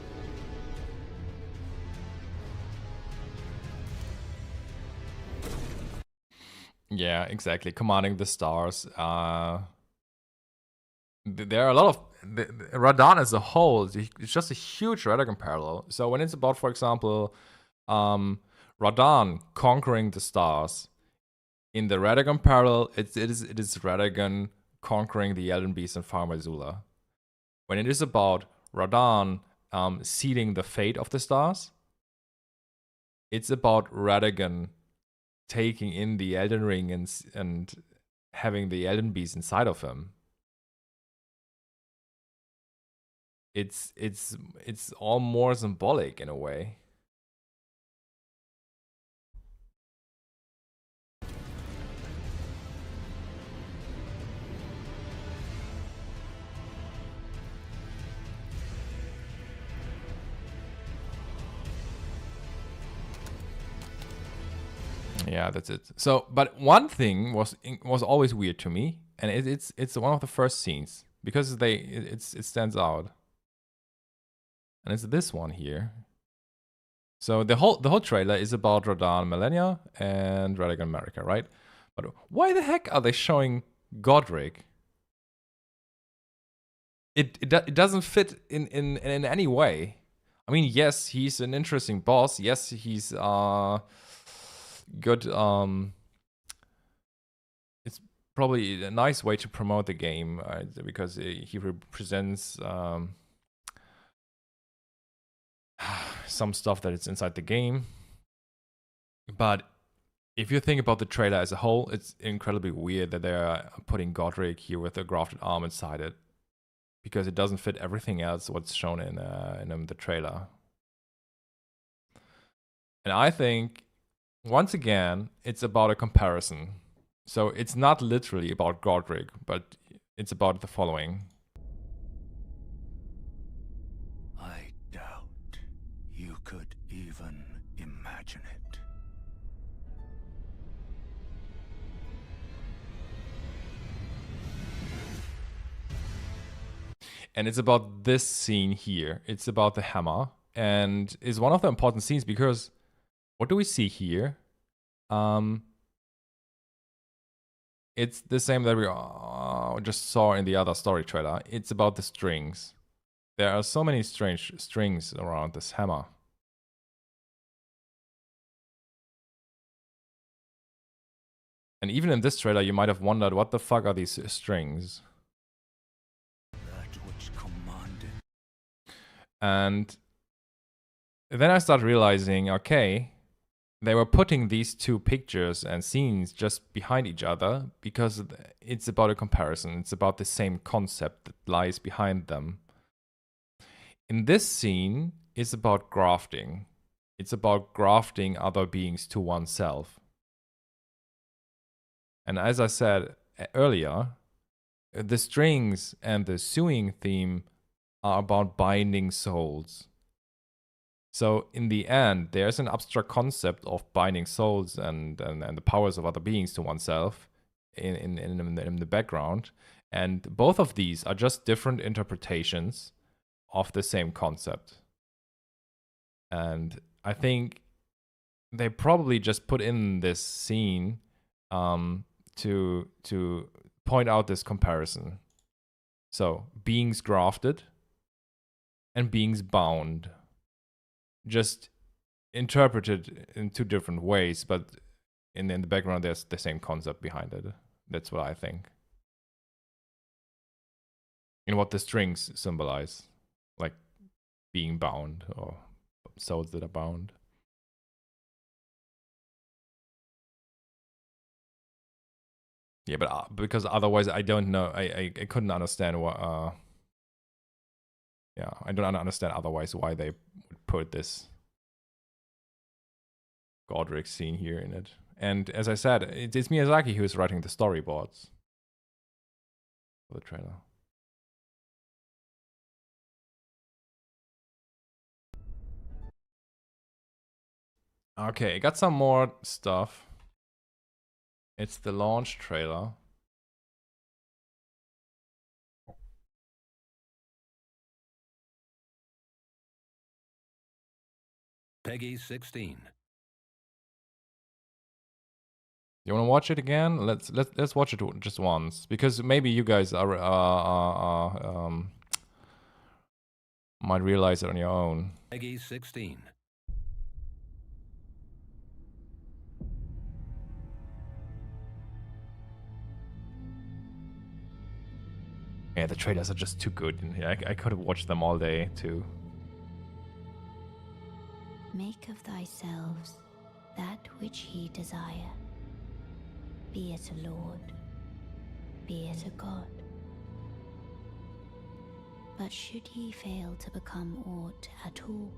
Yeah, exactly. Commanding the stars. There are a lot of Radahn as a whole. It's just a huge Radagon parallel. So when it's about, for example, Radahn conquering the stars, in the Radagon parallel, it is Radagon conquering the Elden Beast and Farm Azula. When it is about Radahn sealing the fate of the stars, it's about Radagon taking in the Elden Ring and having the Elden Beast inside of him. It's all more symbolic in a way. Yeah, that's it. So, but one thing was always weird to me, and it's one of the first scenes because it stands out, and it's this one here. So the whole trailer is about Radahn, Melania, and Radagon Marika, right? But why the heck are they showing Godric? It doesn't fit in any way. I mean, yes, he's an interesting boss. Yes, he's good. It's probably a nice way to promote the game because he represents some stuff that is inside the game. But if you think about the trailer as a whole, it's incredibly weird that they're putting Godric here with a grafted arm inside it, because it doesn't fit everything else what's shown in the trailer. And I think, once again, it's about a comparison. So it's not literally about Godric, but it's about the following. I doubt you could even imagine it. And it's about this scene here. It's about the hammer. And it's one of the important scenes because what do we see here? It's the same that we just saw in the other story trailer. It's about the strings. There are so many strange strings around this hammer. And even in this trailer, you might have wondered, what the fuck are these strings? That which commanded. And then I start realizing, okay, they were putting these two pictures and scenes just behind each other because it's about a comparison. It's about the same concept that lies behind them. In this scene, it's about grafting. It's about grafting other beings to oneself. And as I said earlier, the strings and the suing theme are about binding souls. So in the end, there's an abstract concept of binding souls and the powers of other beings to oneself in the background. And both of these are just different interpretations of the same concept. And I think they probably just put in this scene to point out this comparison. So beings grafted and beings bound, just interpreted in two different ways, but in the background there's the same concept behind it. That's what I think. in what the strings symbolize, like being bound or souls that are bound. Yeah, but because otherwise I don't know, I couldn't understand what. Yeah, I don't understand otherwise why they would put this Godric scene here in it. And as I said, it's Miyazaki who is writing the storyboards for the trailer. Okay, I got some more stuff. It's the launch trailer. Peggy 16. You want to watch it again? Let's watch it just once, because maybe you guys are might realize it on your own. Peggy 16. Yeah, the trailers are just too good. Yeah, I could have watched them all day too. Make of thyselves that which ye desire, be it a lord, be it a god. But should ye fail to become aught at all,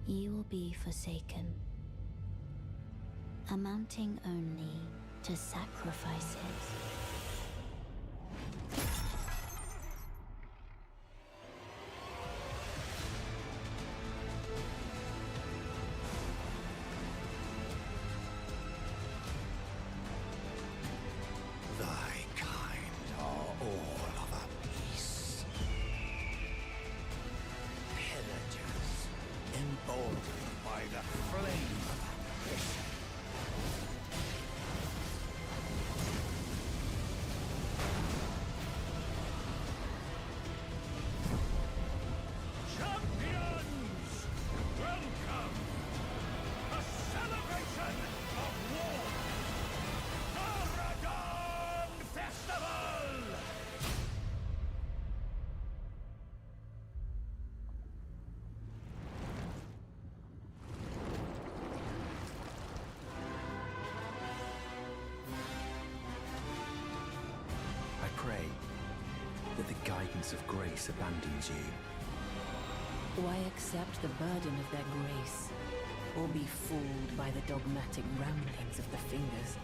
ye will be forsaken, amounting only to sacrifices. Thy kind are all of a piece. Pillagers, emboldened by the flame of ambition. Champions, welcome! A celebration of war! Aragon Festival! I pray that the guidance of grace abandons you. Why accept the burden of their grace, or be fooled by the dogmatic ramblings of the fingers?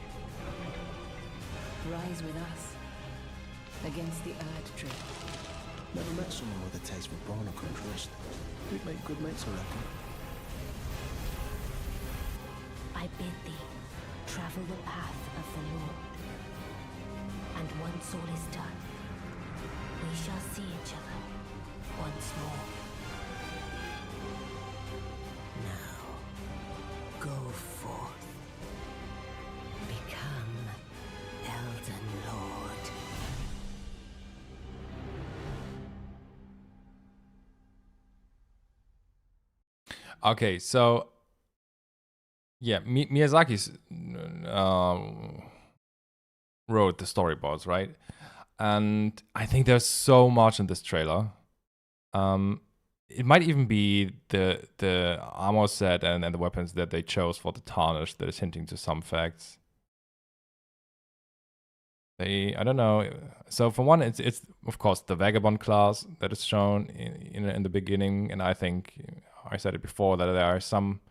Rise with us against the Erd Tree. Never met someone with a taste for barnacle trust. We'd make good mates, I reckon. I bid thee travel the path of the Lord. And once all is done, we shall see each other once more. Now, go forth. Become Elden Lord. Okay, so yeah, Miyazaki's wrote the storyboards, right? And I think there's so much in this trailer. It might even be the armor set and the weapons that they chose for the Tarnished that is hinting to some facts. I don't know. So for one, it's of course the Vagabond class that is shown in the beginning, and I think I said it before that there are some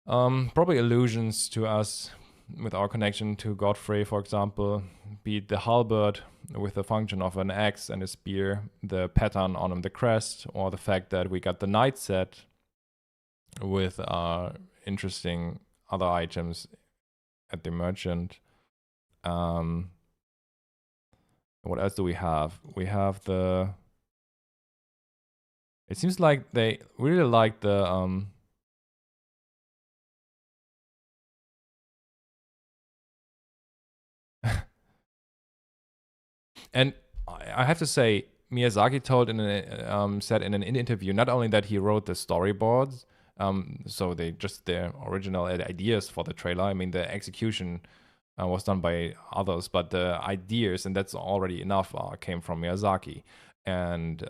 probably allusions to us with our connection to Godfrey, for example, be it the halberd with the function of an axe and a spear, the pattern on the crest, or the fact that we got the knight set with interesting other items at the merchant. What else do we have? We have the... It seems like they really like the... And I have to say, Miyazaki told said in an interview not only that he wrote the storyboards, so they just their original ideas for the trailer. I mean, the execution was done by others, but the ideas, and that's already enough, came from Miyazaki. And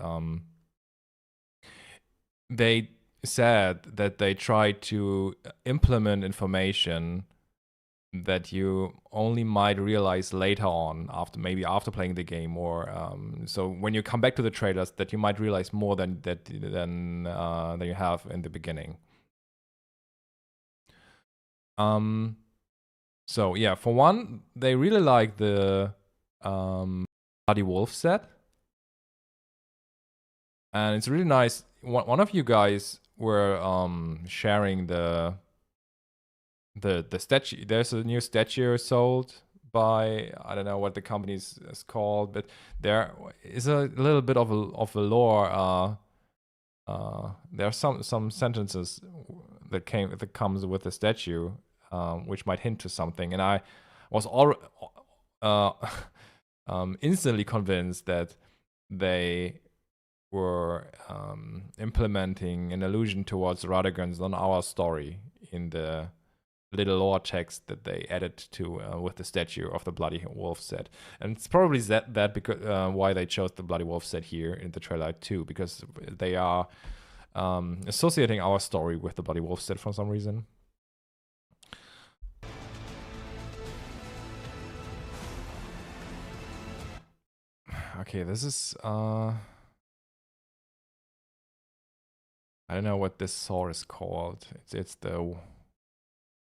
they said that they tried to implement information that you only might realize later on, after playing the game, or so when you come back to the trailers, that you might realize more than you have in the beginning. So yeah, for one, they really like the Bloody Wolf set, and it's really nice. One of you guys were sharing the statue. There's a new statue sold by, I don't know what the company is called, but there is a little bit of a lore. There are some sentences that comes with the statue, which might hint to something, and I was instantly convinced that they were implementing an allusion towards Radagon's on our story in the little lore text that they added to with the statue of the Bloody Wolf set. And it's probably that because why they chose the Bloody Wolf set here in the trailer too, because they are associating our story with the Bloody Wolf set for some reason. Okay, this is I don't know what this sword is called. It's the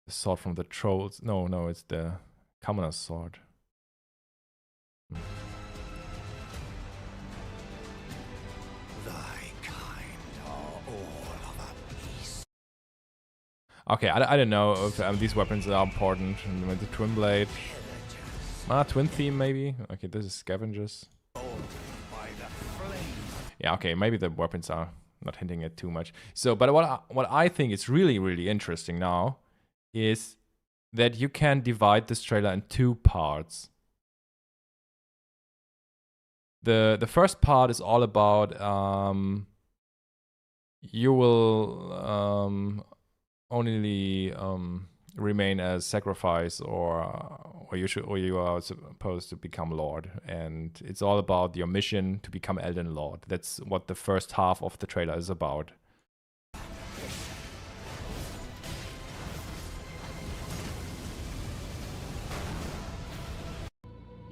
sword from the trolls. No, it's the commoner's sword. Thy kind are all of a piece. Okay, I don't know if these weapons are important. And with the twin blade, twin theme maybe. Okay, this is scavengers. By the flame. Yeah, okay, maybe the weapons are not hinting at too much. So, but what I think is really interesting now is that you can divide this trailer in two parts. The first part is all about you will only remain as sacrifice, or you are supposed to become Lord, and it's all about your mission to become Elden Lord. That's what the first half of the trailer is about.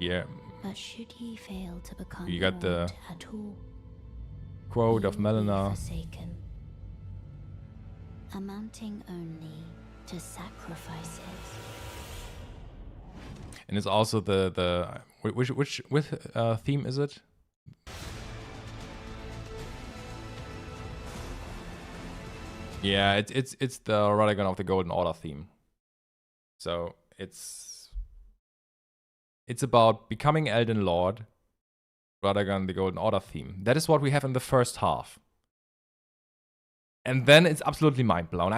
Yeah. But should he fail to become You got the Lord at all, quote of he will be Melina. forsaken, amounting only to sacrifices. And it's also the which theme is it? Yeah, it's the Radagon of the Golden Order theme. So it's about becoming Elden Lord, Radagon the Golden Order theme. That is what we have in the first half. And then it's absolutely mind blown.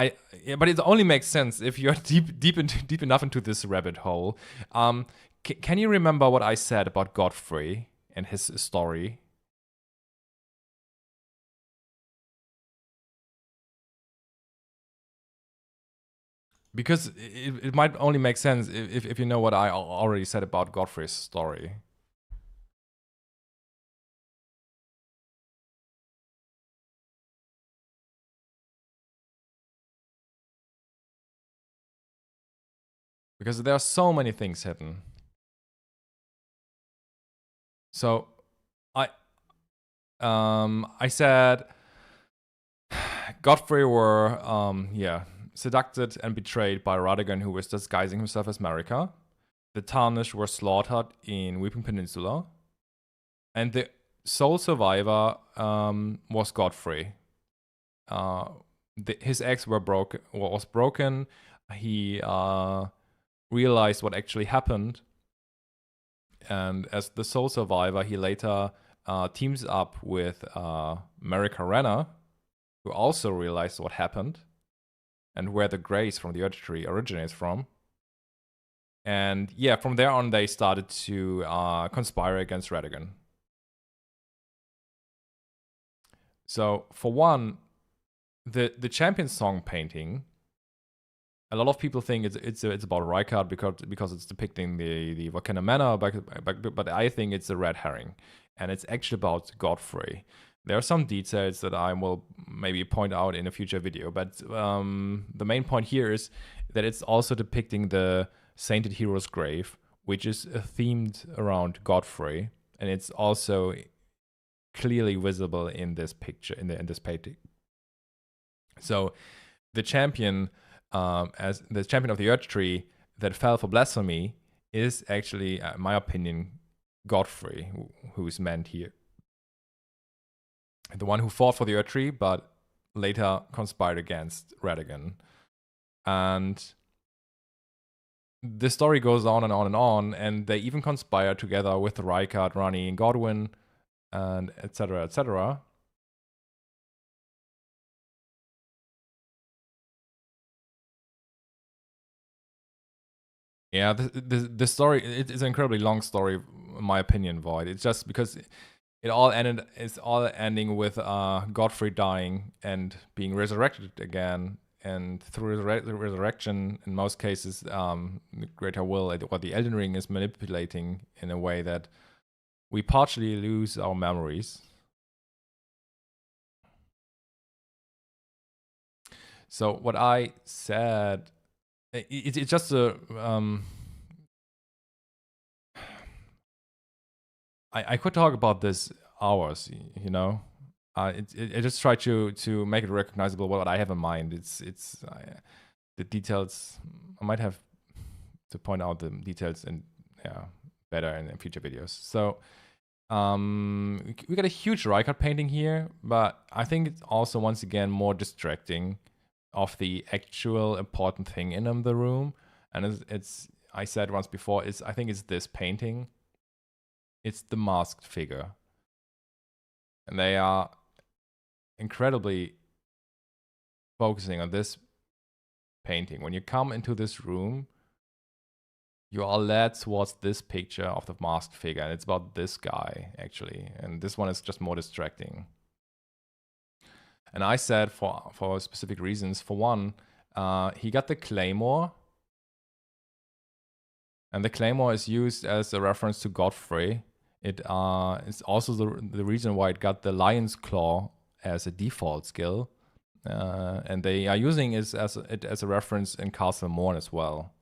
But it only makes sense if you're deep enough into this rabbit hole. Can you remember what I said about Godfrey and his story? Because it might only make sense if you know what I already said about Godfrey's story. Because there are so many things hidden. So I said Godfrey were seduced and betrayed by Radagon, who was disguising himself as Marika. The Tarnished were slaughtered in Weeping Peninsula, and the sole survivor was Godfrey. His eggs was broken. He realized what actually happened, and as the sole survivor, he later teams up with Marika Renner, who also realized what happened and where the grace from the Earth Tree originates from. And yeah, from there on, they started to conspire against Radagon. So for one, the champion song painting a lot of people think it's about Rykard because it's depicting the Volcano Manor, but I think it's a red herring, and it's actually about Godfrey. There are some details that I will maybe point out in a future video, but the main point here is that it's also depicting the sainted hero's grave, which is themed around Godfrey, and it's also clearly visible in this picture, in this painting. So the champion, as the champion of the Earth Tree that fell for blasphemy, is actually, in my opinion, Godfrey, who is meant here. The one who fought for the Earth Tree, but later conspired against Radagon. And the story goes on and on and on, and they even conspire together with Rykard, Ranni, and Godwyn, and etc., etc. Yeah, the story, it is an incredibly long story, in my opinion, Void. It's just because it's all ending with Godfrey dying and being resurrected again, and through the resurrection, in most cases, the Greater Will, or the Elden Ring, is manipulating in a way that we partially lose our memories. So what I said, it's just a I could talk about this hours, you know. I just try to make it recognizable what I have in mind. The details. I might have to point out the details better in future videos. So we got a huge Rykard painting here, but I think it's also once again more distracting of the actual important thing in the room. And it's I said once before, I think it's this painting. It's the masked figure. And they are incredibly focusing on this painting. When you come into this room, you are led towards this picture of the masked figure, and it's about this guy, actually. And this one is just more distracting. And I said, for specific reasons, for one, he got the claymore. And the claymore is used as a reference to Godfrey. It is also the reason why it got the lion's claw as a default skill. And they are using it as a reference in Castle Morn as well.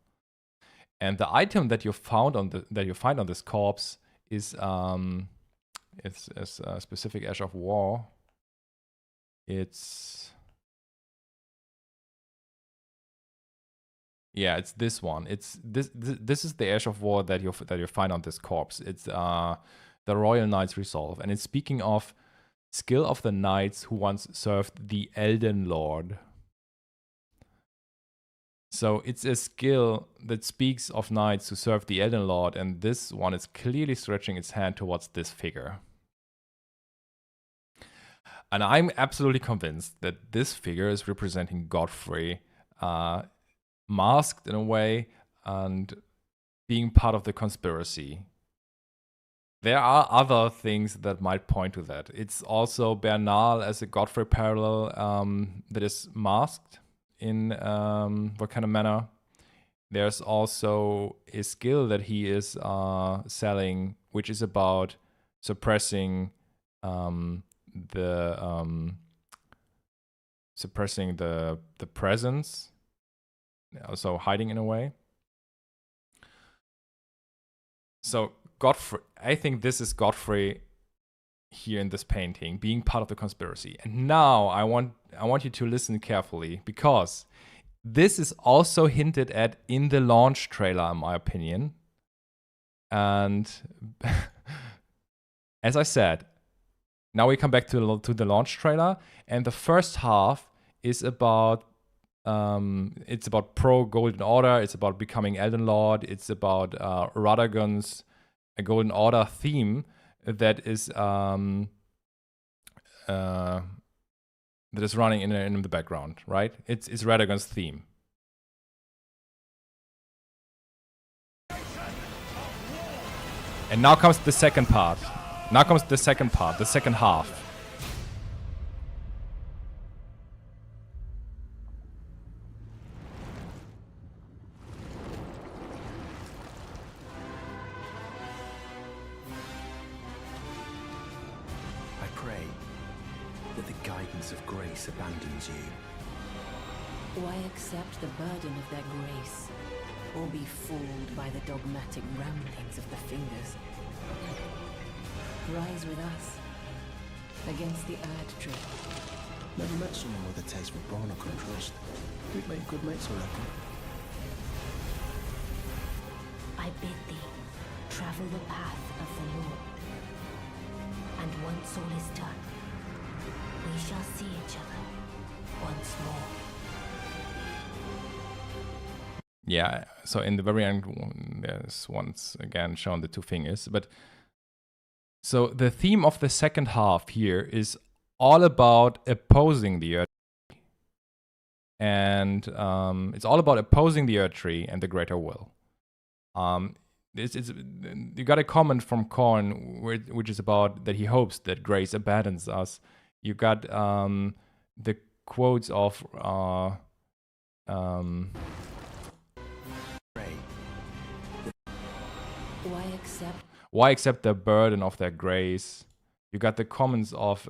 And the item that you find on this corpse is it's a specific Ash of War. It's this one. It's this is the Ash of War that you find on this corpse. It's the Royal Knight's Resolve, and it's speaking of skill of the knights who once served the Elden Lord. So it's a skill that speaks of knights who serve the Elden Lord, and this one is clearly stretching its hand towards this figure. And I'm absolutely convinced that this figure is representing Godfrey, masked in a way and being part of the conspiracy. There are other things that might point to that. It's also Bernal as a Godfrey parallel that is masked in Volcano Manor. There's also a skill that he is selling, which is about suppressing the presence, also hiding in a way. So Godfrey, I think this is Godfrey here in this painting, being part of the conspiracy. And now I want you to listen carefully, because this is also hinted at in the launch trailer, in my opinion. And as I said, now we come back to the launch trailer, and the first half is about it's about pro Golden Order. It's about becoming Elden Lord. It's about Radagon's Golden Order theme that is running in the background, right? It's Radagon's theme. And now comes the second part. Now comes the second part, the second half. pray that the guidance of grace abandons you. Why accept the burden of their grace, or be fooled by the dogmatic ramblings of the fingers? Rise with us against the Erd tree. Never met someone with a taste for brawn I could trust. We'd make good mates, I reckon. I bid thee travel the path of the Lord. And once all is done, we shall see each other once more. Yeah, so in the very end, there's once again shown the two fingers. But so the theme of the second half here is all about opposing the Erd tree. And it's all about opposing the Erd tree and the greater will. You got a comment from Korn, which is about that he hopes that grace abandons us. You got the quotes of why accept the burden of their grace? You got the comments of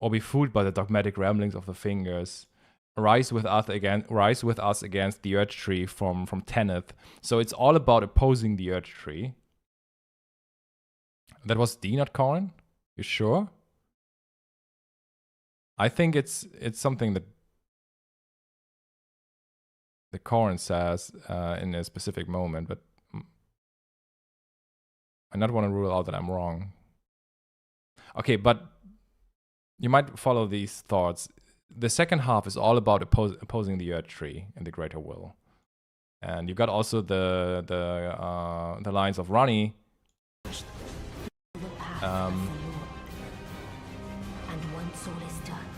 or be fooled by the dogmatic ramblings of the fingers. Rise with us against the Erd tree from Tenneth. So it's all about opposing the Erd tree. That was D, not Corin? You sure? I think it's something that the Corin says in a specific moment, but I not want to rule out that I'm wrong. Okay, but you might follow these thoughts. The second half is all about opposing the Erd tree and the greater will. And you got also the lines of Ronnie. And once all is done,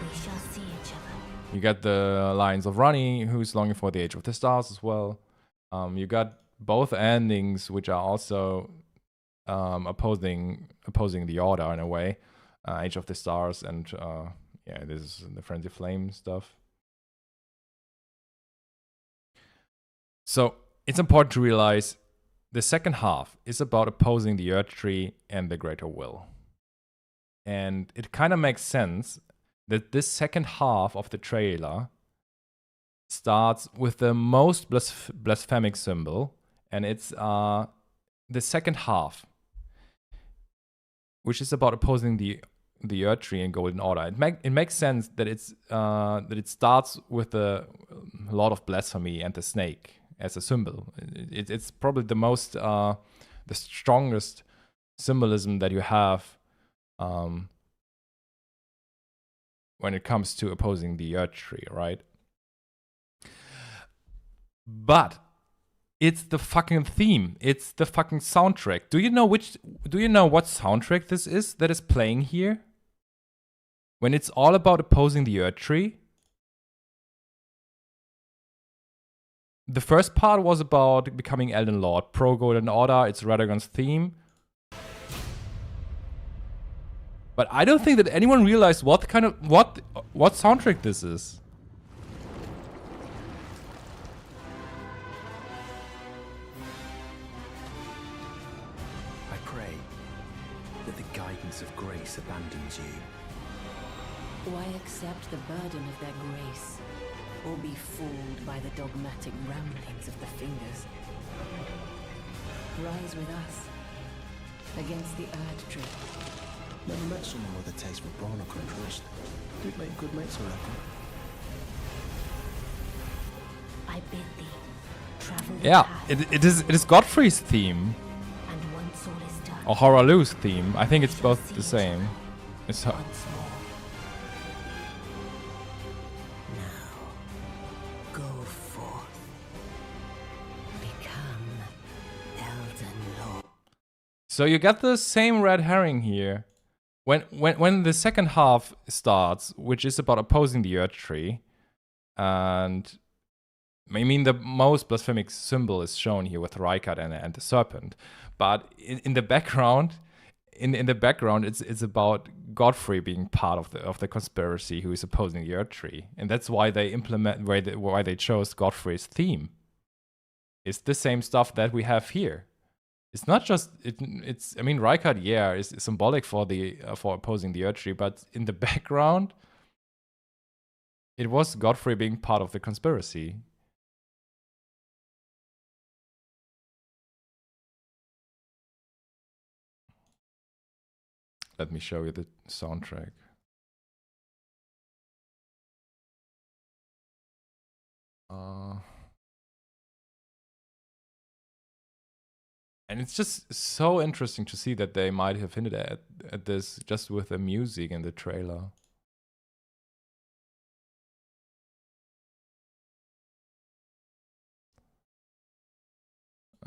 we shall see each other. You got the lines of Ronnie, who's longing for the Age of the Stars as well. You got both endings, which are also opposing the Order in a way. Age of the Stars and yeah, this is the Frenzy Flame stuff. So it's important to realize the second half is about opposing the Erd tree and the greater will. And it kind of makes sense that this second half of the trailer starts with the most blasphemic symbol, and it's the second half, which is about opposing the Erd tree and Golden Order. It makes sense that it starts with the Lord of Blasphemy and the snake as a symbol. It's probably the most the strongest symbolism that you have when it comes to opposing the Erd tree, right? But it's the fucking theme. It's the fucking soundtrack. Do you know what soundtrack this is that is playing here? When it's all about opposing the Erd tree. The first part was about becoming Elden Lord, pro Golden Order, it's Radagon's theme. But I don't think that anyone realized what soundtrack this is. I pray that the guidance of grace abandons you. Why accept the burden of their grace, or be fooled by the dogmatic ramblings of the fingers? Rise with us against the Erd tree. Never met someone with a taste for brawn I could trust. We'd make good mates, I reckon. I bid thee travel the Yeah, path, it is Godfrey's theme. and once all is done, Or Horalu's theme. I think it's both the same. It's once more. Go forth. Become Elden Lord. So you get the same red herring here. When the second half starts, which is about opposing the Erd tree, and I mean the most blasphemic symbol is shown here with Rykard and the serpent, but in the background, it's about Godfrey being part of the conspiracy who is opposing the Erd tree, and that's why they chose Godfrey's theme. It's the same stuff that we have here. It's not just it's. I mean, Rykard, yeah, is symbolic for the for opposing the Erdtree, but in the background, it was Godfrey being part of the conspiracy. Let me show you the soundtrack. And it's just so interesting to see that they might have hinted at this just with the music in the trailer.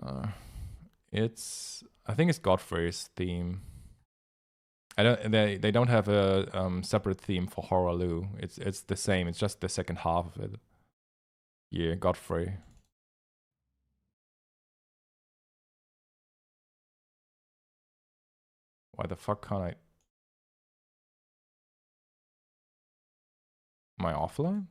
I think it's Godfrey's theme. They don't have a separate theme for Horaloo. It's the same. It's just the second half of it. Yeah, Godfrey. Why the fuck can't I? Am I offline?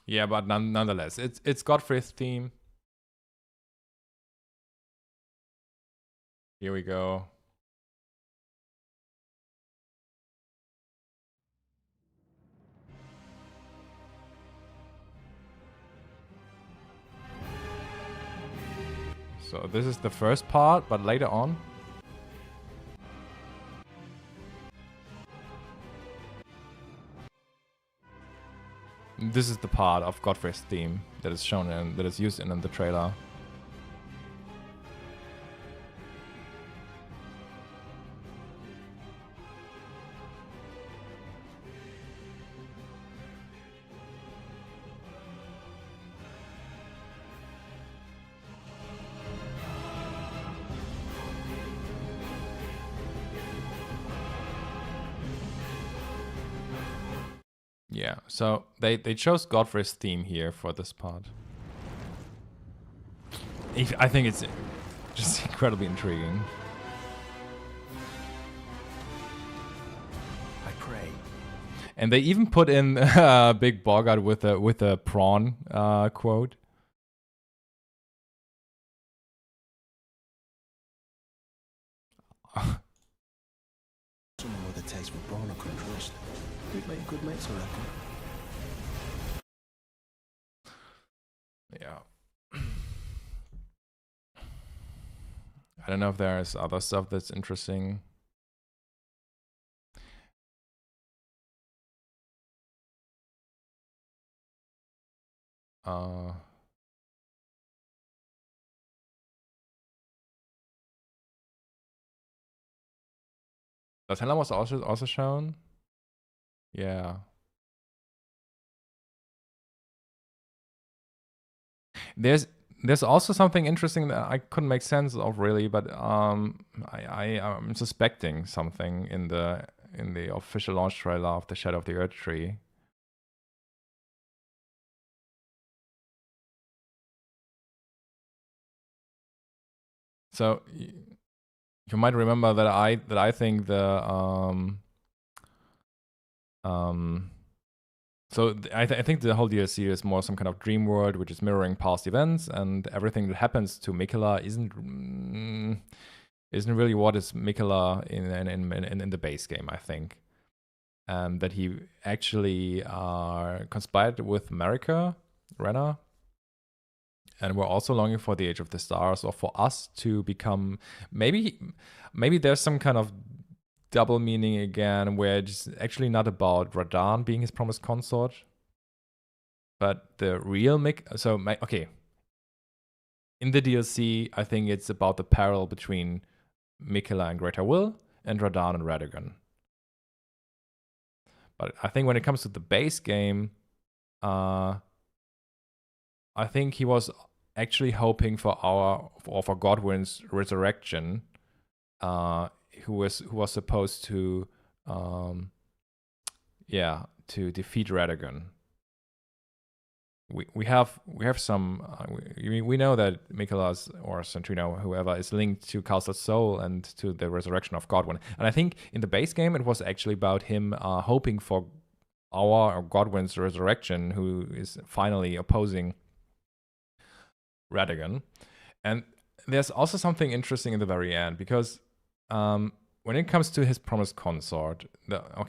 Yeah, but nonetheless, it's Godfrey's theme. Here we go. So this is the first part, but later on. This is the part of Godfrey's theme that is shown in, that is used in the trailer. Yeah, so they chose Godfrey's theme here for this part. I think it's just incredibly intriguing. I pray. And they even put in Big Bogart with a prawn quote. Someone with a taste for brawn I couldn't trust. We'd make good mates, I reckon. Yeah. I don't know if there's other stuff that's interesting. Latella was also shown. Yeah. There's also something interesting that I couldn't make sense of really, but I'm suspecting something in the official launch trailer of the Shadow of the Erdtree. So you might remember that I think the so I think the whole DLC is more some kind of dream world, which is mirroring past events, and everything that happens to Miquella isn't really what is Miquella in the base game, I think. That he actually conspired with Marika, Renna, and we're also longing for the Age of the Stars, or for us to become maybe there's some kind of double meaning again, where it's actually not about Radahn being his promised consort, But the real okay. In the DLC, I think it's about the parallel between Miquella and Greater Will, and Radahn and Radagon. But I think when it comes to the base game, I think he was actually hoping for Godwyn's resurrection, who was supposed to to defeat Radagon. We have some we know that Miquella's or Centrino, whoever, is linked to Castle Soul and to the resurrection of Godwyn. And I think in the base game it was actually about him hoping for Godwyn's resurrection, who is finally opposing Radagon. And there's also something interesting in the very end, because when it comes to his promised consort,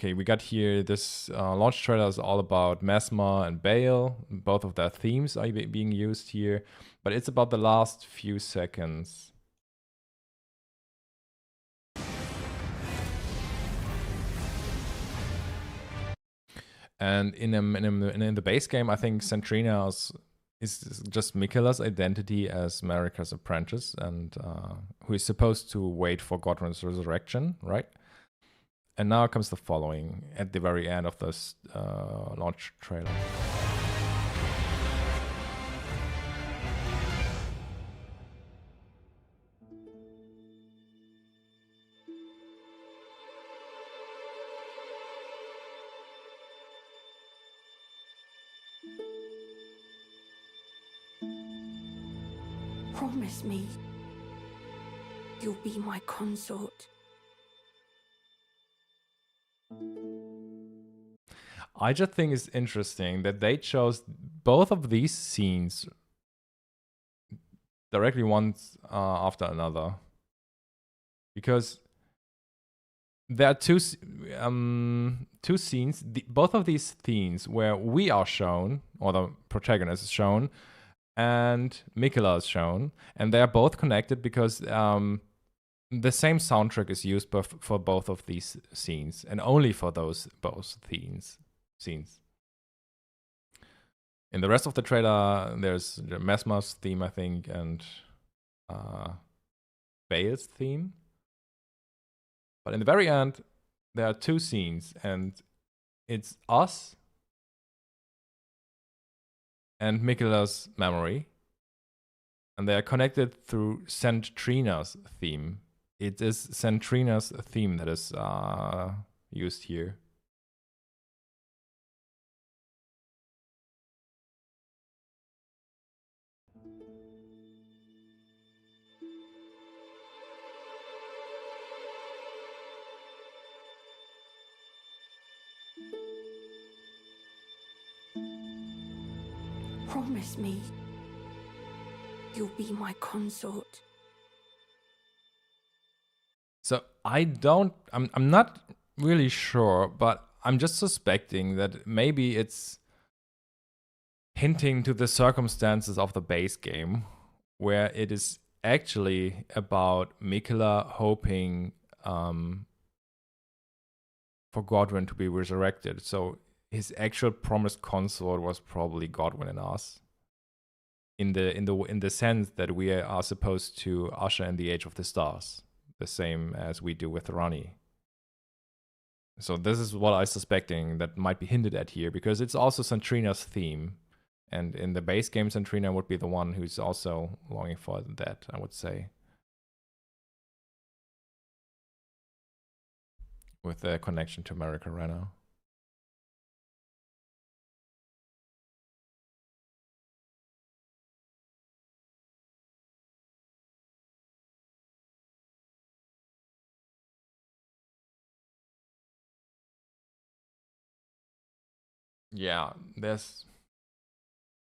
we got here this launch trailer is all about Mesmer and Bale. Both of their themes are being used here, but it's about the last few seconds. And in the base game, I think Centrina is just Miquella's identity as Marika's apprentice, and who is supposed to wait for Godwyn's resurrection, right? And now comes the following at the very end of this launch trailer. Promise me you'll be my consort. I just think it's interesting that they chose both of these scenes directly one after another, because there are two scenes, both of these scenes where we are shown, or the protagonist is shown, and Miquella is shown, and they are both connected because the same soundtrack is used for both of these scenes, and only for both scenes. In the rest of the trailer, there's the Mesmer's theme, I think, and Bale's theme. But in the very end, there are two scenes, and it's us and Miquella's memory, and they are connected through Centrina's theme. It is Centrina's theme that is used here. Promise me you'll be my consort. So I'm not really sure, but I'm just suspecting that maybe it's hinting to the circumstances of the base game, where it is actually about Miquella hoping for Godwyn to be resurrected. So his actual promised consort was probably Godwyn and us, in the sense that we are supposed to usher in the Age of the Stars, the same as we do with Rani. So this is what I'm suspecting that might be hinted at here, because it's also Centrina's theme, and in the base game, Centrina would be the one who's also longing for that, I would say, with their connection to Marika Reno. Yeah, there's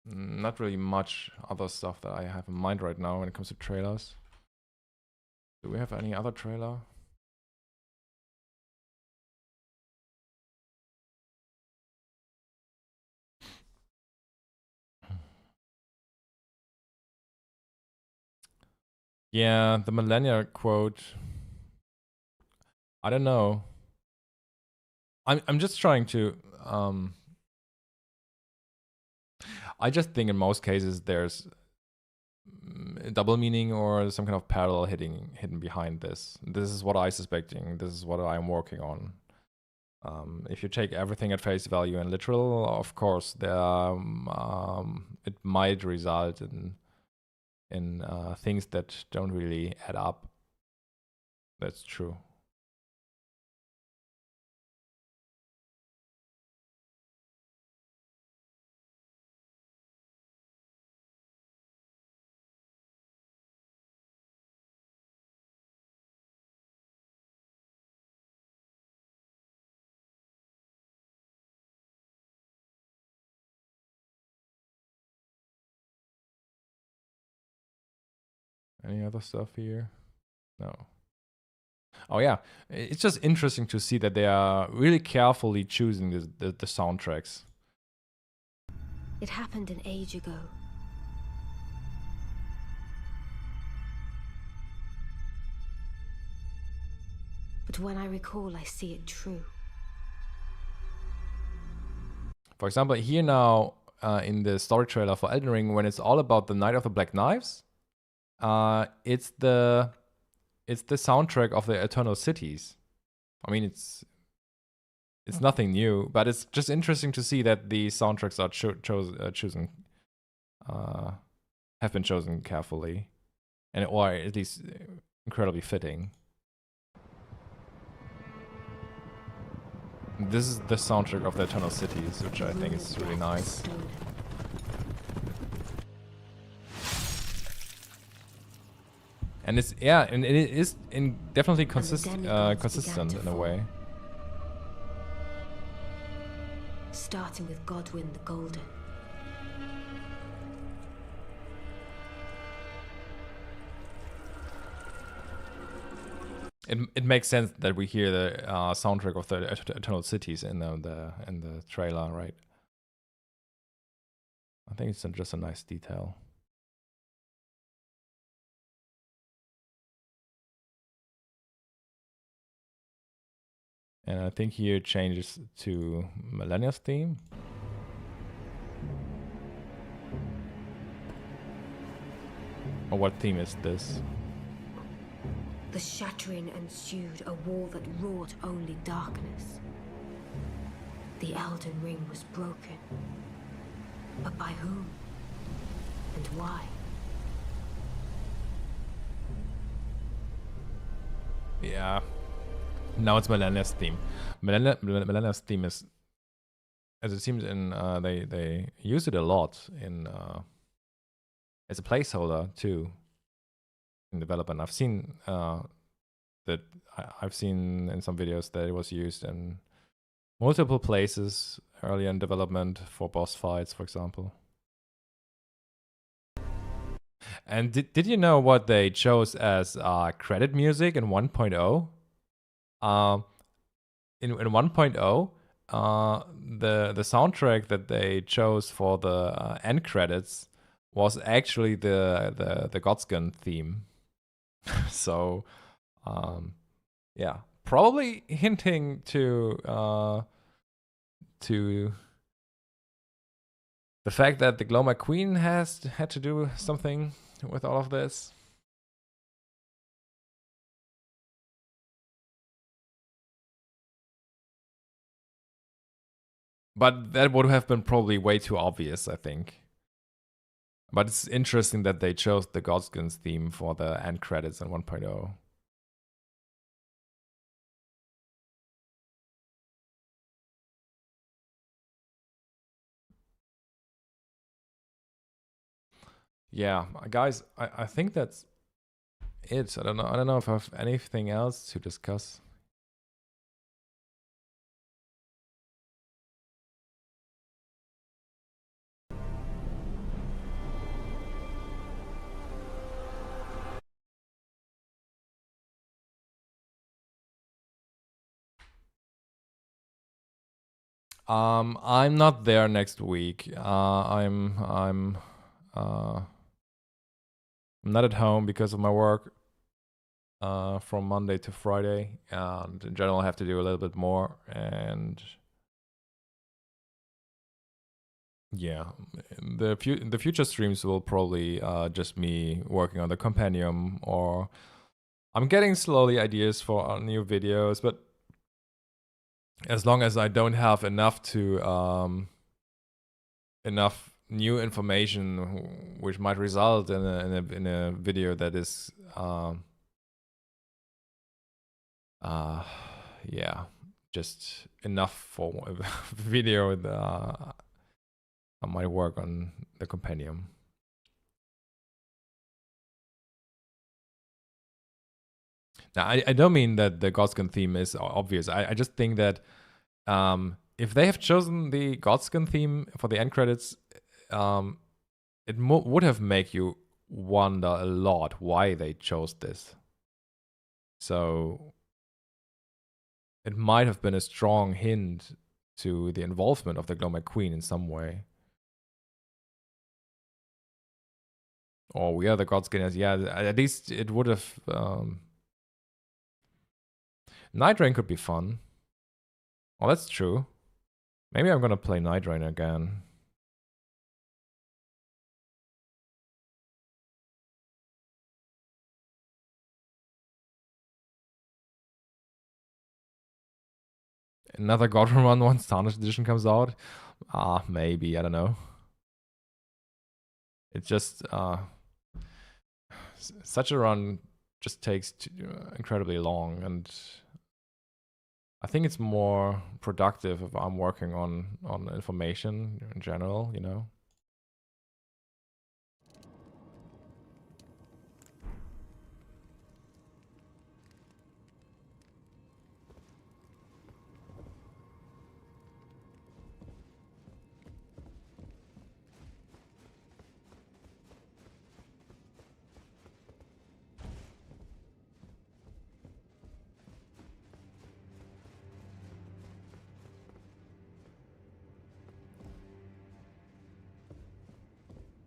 not really much other stuff that I have in mind right now when it comes to trailers. Do we have any other trailer? Yeah, the Millennia quote. I don't know. I'm just trying to I just think in most cases there's a double meaning or some kind of parallel hidden behind this. This is what I'm suspecting. This is what I'm working on. If you take everything at face value and literal, of course, it might result in things that don't really add up. That's true. Any other stuff here? No. Oh yeah, it's just interesting to see that they are really carefully choosing the soundtracks. It happened an age ago. But when I recall, I see it true. For example, here now in the story trailer for Elden Ring, when it's all about the Knight of the Black Knives, it's the soundtrack of the Eternal Cities. I mean, it's nothing new, but it's just interesting to see that the soundtracks are have been chosen carefully, or at least incredibly fitting. This is the soundtrack of the Eternal Cities, which I think is really nice. And it's and it is definitely consistent in a way. Starting with Godwyn the Golden. It makes sense that we hear the soundtrack of the Eternal Cities in the trailer, right? I think it's just a nice detail. And I think here it changes to Millennia's theme. Or what theme is this? The shattering ensued, a war that wrought only darkness. The Elden Ring was broken. But by whom? And why? Yeah. Now it's Millennia's theme. Millennia's theme is, as it seems in, they use it a lot in, as a placeholder too. In development, I've seen I've seen in some videos that it was used in multiple places early in development for boss fights, for example. And did you know what they chose as credit music in 1.0? In 1.0, the soundtrack that they chose for the end credits was actually the Godwyn theme. So, yeah, probably hinting to the fact that the Glow McQueen had to do something with all of this. But that would have been probably way too obvious, I think. But it's interesting that they chose the Godwyn's theme for the end credits in 1.0. Yeah, guys, I think that's it. I don't know if I have anything else to discuss. I'm not there next week. I'm not at home because of my work. From Monday to Friday, and in general, I have to do a little bit more. And Yeah, the future streams will probably just me working on the compendium, or I'm getting slowly ideas for new videos, but as long as I don't have enough to enough new information which might result in a video that is yeah, just enough for a video, I might work on the compendium. Now, I don't mean that the Godskin theme is obvious. I just think that if they have chosen the Godskin theme for the end credits, it would have made you wonder a lot why they chose this. So it might have been a strong hint to the involvement of the Glow McQueen in some way. Or we are the Godskinners. Yeah, at least it would have... Night Rain could be fun. Oh, that's true. Maybe I'm gonna play Night Rain again. Another Godwyn Run once Tarnished Edition comes out? Maybe, I don't know. It's just, such a run just takes incredibly long, and I think it's more productive if I'm working on information in general, you know?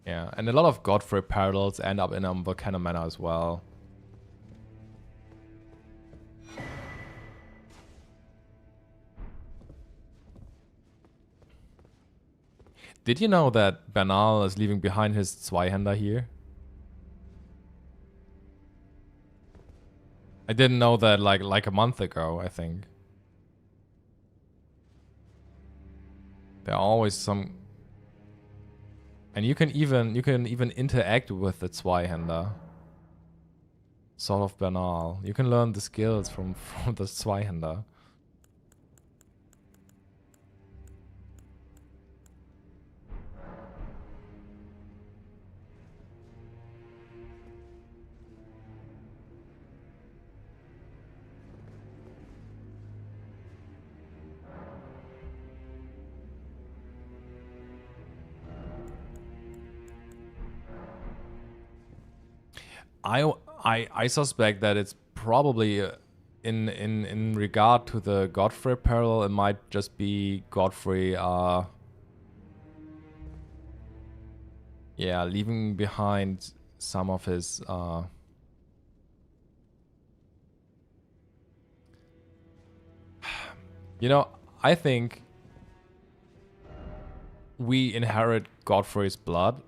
Yeah, and a lot of Godfrey parallels end up in Volcano Manor as well. Did you know that Bernal is leaving behind his Zweihänder here? I didn't know that like a month ago, I think. There are always some... And you can even interact with the Zweihänder. Sort of Bernal. You can learn the skills from the Zweihänder. I suspect that it's probably in regard to the Godfrey parallel, it might just be Godfrey yeah, leaving behind some of his you know, I think we inherit Godfrey's blood,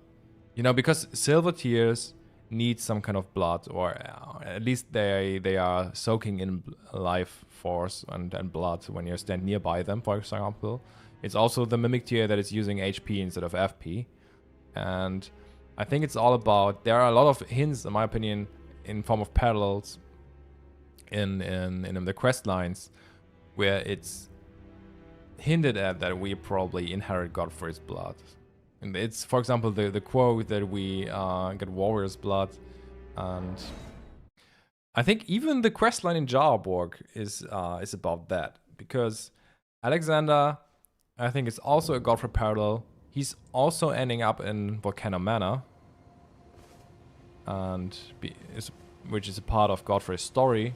you know, because Silver Tears need some kind of blood, or at least they are soaking in life force and blood when you stand nearby them, for example. It's also the Mimic Tier that is using HP instead of FP. And I think it's all about... There are a lot of hints, in my opinion, in form of parallels in the quest lines, where it's hinted at that we probably inherit Godfrey's blood. And it's, for example, the quote that we get Warrior's blood, and I think even the questline in Jarborg is about that, because Alexander, I think, is also a Godfrey parallel. He's also ending up in Volcano Manor, and which is a part of Godfrey's story.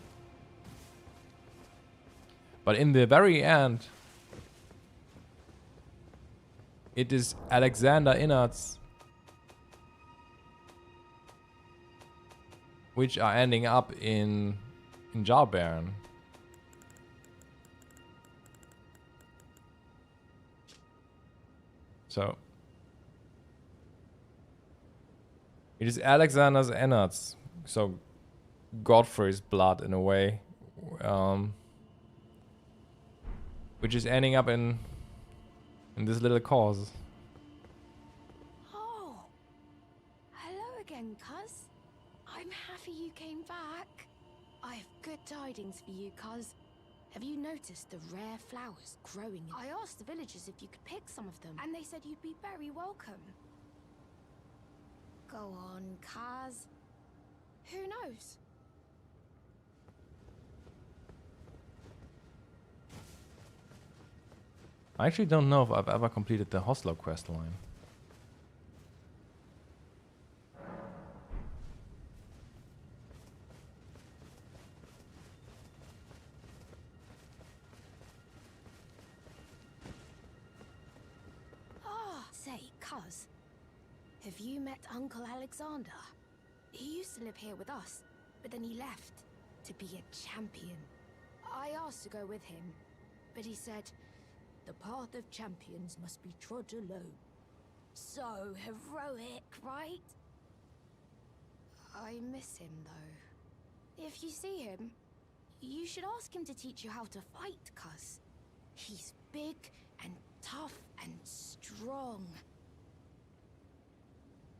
But in the very end, it is Alexander innards which are ending up in Jarbaron. So It is Alexander's innards, so Godfrey's blood in a way, which is ending up in this little cause. Oh, hello again, cuz. I'm happy you came back. I have good tidings for you, cuz. Have you noticed the rare flowers growing? I asked the villagers if you could pick some of them, and they said you'd be very welcome. Go on, cuz. Who knows? I actually don't know if I've ever completed the Hostler quest line. Say, cuz, have you met Uncle Alexander? He used to live here with us, but then he left to be a champion. I asked to go with him, but he said, the path of champions must be trod alone. So heroic, right? I miss him, though. If you see him, you should ask him to teach you how to fight, cuz. He's big and tough and strong.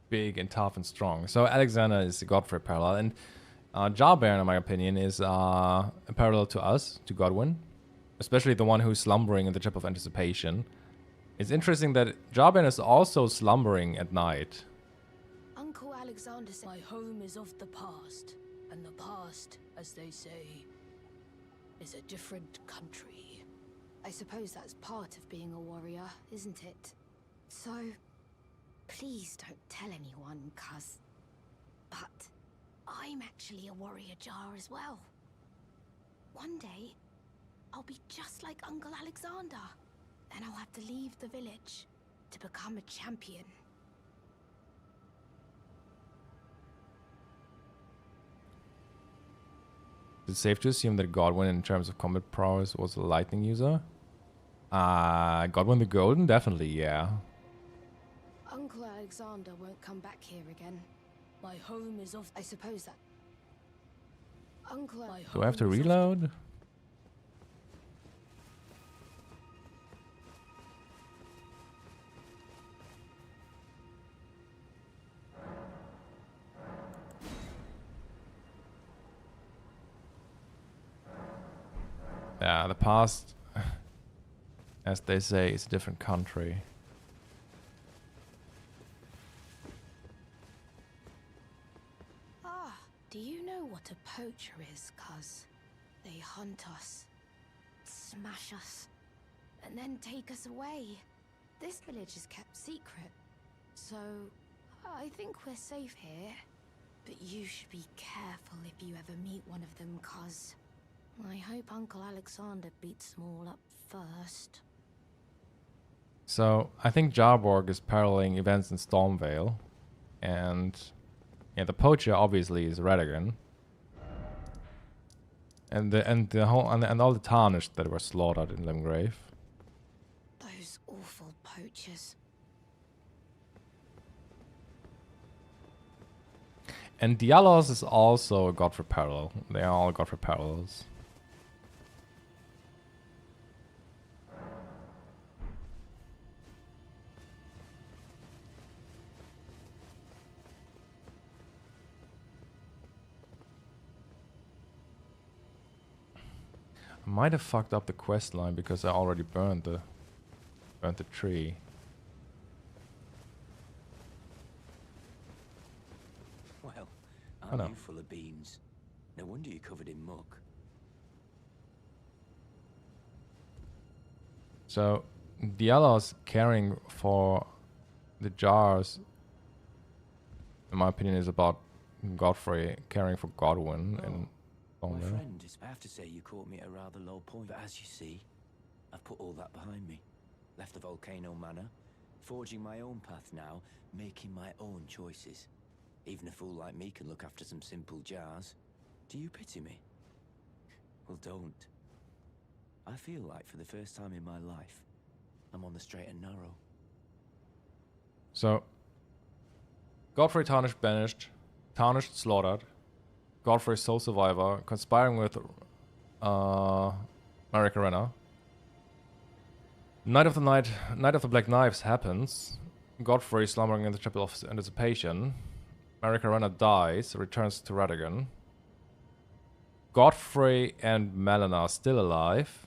Big and tough and strong. So Alexander is the Godfrey parallel, and Jarbaron, in my opinion, is a parallel to us, to Godwyn. Especially the one who's slumbering in the chip of anticipation. It's interesting that Jarbaron is also slumbering at night. Uncle Alexander said, my home is of the past, and the past, as they say, is a different country. I suppose that's part of being a warrior, isn't it? So, please don't tell anyone, cuz. But I'm actually a warrior jar as well. One day, I'll be just like Uncle Alexander. Then I'll have to leave the village to become a champion. Is it safe to assume that Godwyn, in terms of combat prowess, was a lightning user? Godwyn the Golden? Definitely, yeah. Uncle Alexander won't come back here again. My home is off. I suppose that. Uncle. Do I have to reload? Yeah, the past, as they say, is a different country. Do you know what a poacher is, cuz? They hunt us, smash us, and then take us away. This village is kept secret, so I think we're safe here. But you should be careful if you ever meet one of them, cuz I hope Uncle Alexander beats them all up first. So, I think Jarborg is paralleling events in Stormvale. And yeah, the poacher obviously is Radagon. And the whole and all the tarnished that were slaughtered in Limgrave. Those awful poachers. And Dialos is also a Godfrey parallel. They are all Godfrey parallels. I might have fucked up the quest line because I already burned the tree. Well, Oh, no. aren't you full of beans? No wonder you're covered in muck. So Dialos caring for the jars, in my opinion, is about Godfrey caring for Godwyn and My Stormvale. friend, I have to say you caught me at a rather low point. But as you see, I've put all that behind me. Left the Volcano Manor, forging my own path now, making my own choices. Even a fool like me can look after some simple jars. Do you pity me? Well, don't. I feel like for the first time in my life, I'm on the straight and narrow. So Godfrey tarnished, banished, tarnished, slaughtered. Godfrey sole survivor, conspiring with Maricarena. Night of the Black Knives happens. Godfrey slumbering in the Chapel of Anticipation. Maricarena dies, returns to Radagon. Godfrey and Melina are still alive.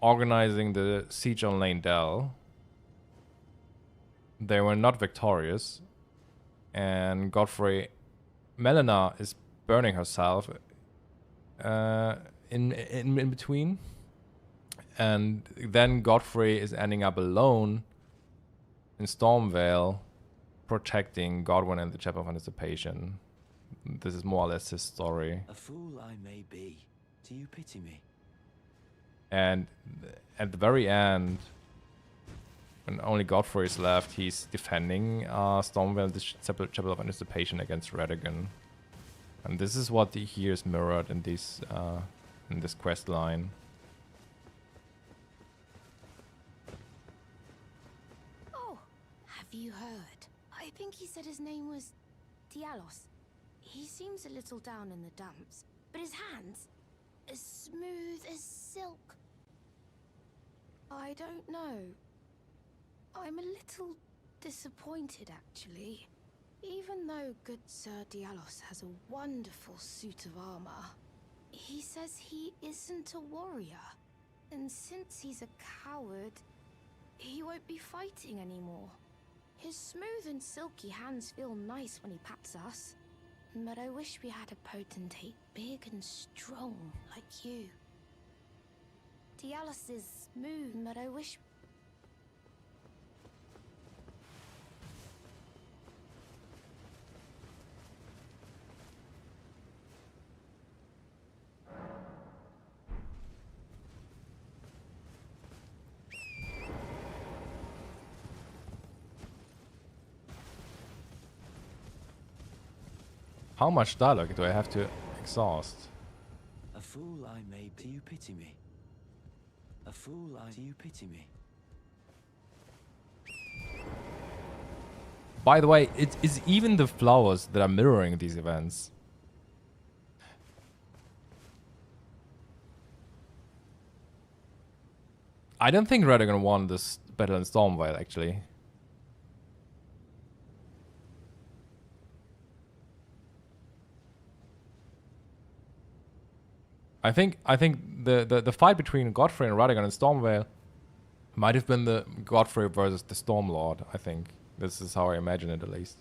Organizing the siege on Lane Dell. They were not victorious. And Melina is burning herself in between. And then Godfrey is ending up alone in Stormvale, protecting Godwyn and the Chapel of Anticipation. This is more or less his story. A fool I may be. Do you pity me? And at the very end, when only Godfrey is left, he's defending Stormvale, the Chapel of Anticipation against Radagon. And this is what here is mirrored in this quest line. Oh, have you heard? I think he said his name was Dialos. He seems a little down in the dumps, but his hands, as smooth as silk. I don't know. I'm a little disappointed, actually. Even though good Sir Dialos has a wonderful suit of armor, he says he isn't a warrior. And since he's a coward, he won't be fighting anymore. His smooth and silky hands feel nice when he pats us. But I wish we had a potentate big and strong like you. Dialos is smooth, but I wish... How much dialogue do I have to exhaust? A fool I may be. Do you pity me? A fool I... Do you pity me? By the way, it is even the flowers that are mirroring these events. I don't think Radagon won this battle in Stormvale, actually. I think the fight between Godfrey and Radagon in Stormvale might have been the Godfrey versus the Stormlord, I think. This is how I imagine it, at least.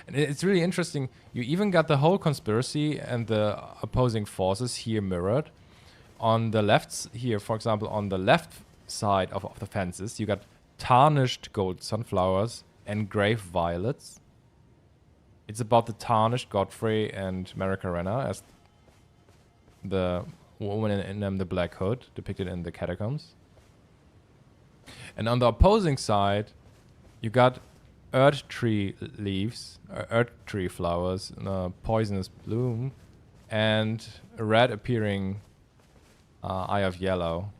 And it's really interesting. You even got the whole conspiracy and the opposing forces here mirrored. On the left here, for example, on the left side of the fences, you got tarnished gold sunflowers and grave violets. It's about the tarnished Godfrey and Maricarena as the woman in the Black Hood, depicted in the catacombs. And on the opposing side, you got earth tree leaves, earth tree flowers, poisonous bloom, and a red appearing eye of yellow,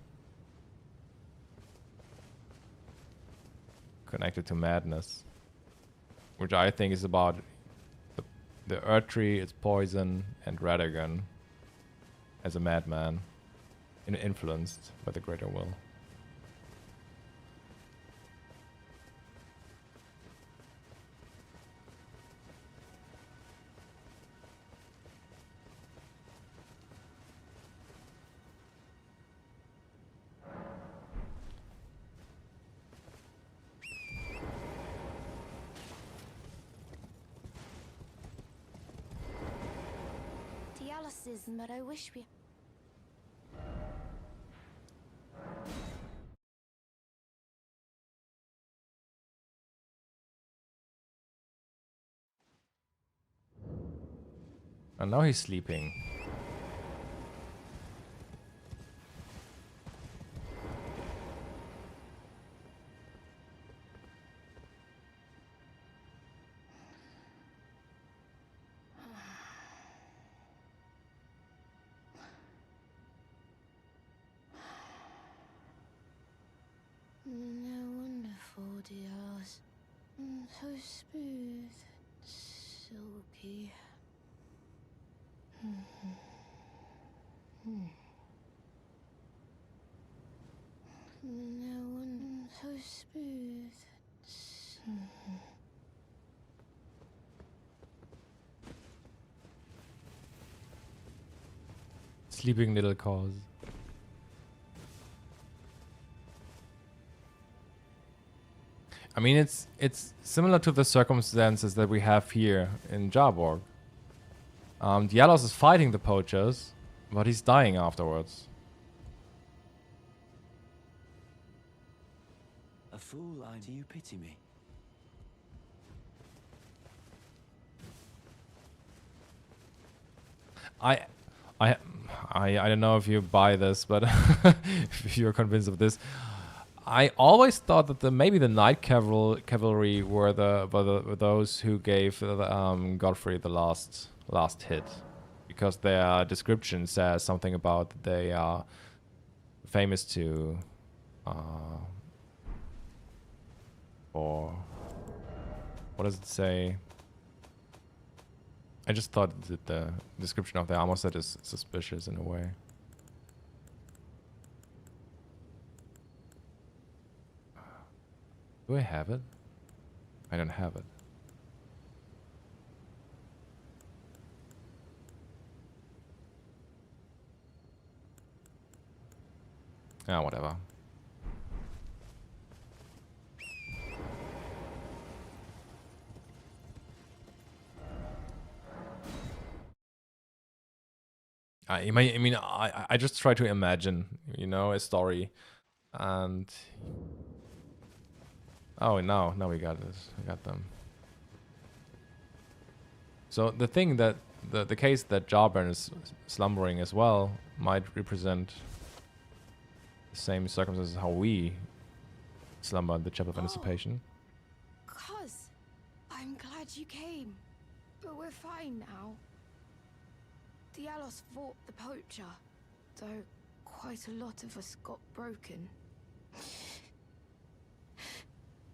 connected to madness, which I think is about the earth tree, its poison, and Radagon as a madman, influenced by the greater will. Dialos is, but I wish we... And now he's sleeping. No wonderful, Dialos. No one so smooth. Sleeping little cause. I mean, it's similar to the circumstances that we have here in Jarborg. Dialos is fighting the poachers, but he's dying afterwards. A fool, do you pity me? I don't know if you buy this, but if you're convinced of this, I always thought that maybe the Knight Cavalry were were those who gave Godfrey the last hit, because their description says something about they are famous to or what does it say? I just thought that the description of the armor set is suspicious in a way. Do I have it? I don't have it. Ah, whatever. I just try to imagine, you know, a story, and oh, now we got this. We got them. So the thing that the case that Jarburn is slumbering as well might represent the same circumstances how we slumber in the Chapel of Anticipation. Cuz, I'm glad you came. But we're fine now. Dialos fought the poacher, though quite a lot of us got broken.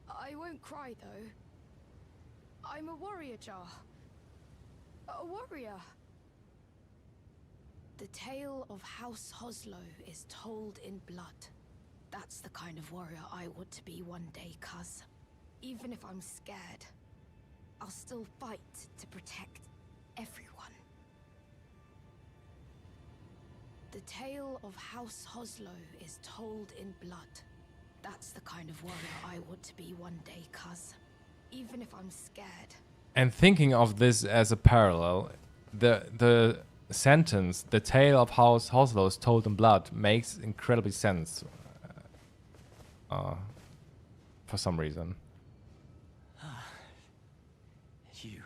I won't cry, though. I'm a warrior, Jar. A warrior. The tale of House Hoslow is told in blood. That's the kind of warrior I want to be one day, cuz. Even if I'm scared, I'll still fight to protect everyone. The tale of House Hoslow is told in blood. That's the kind of warrior I want to be one day, cuz. Even if I'm scared. And thinking of this as a parallel, the sentence, the tale of House Hoslow is told in blood, makes incredibly sense for some reason. You.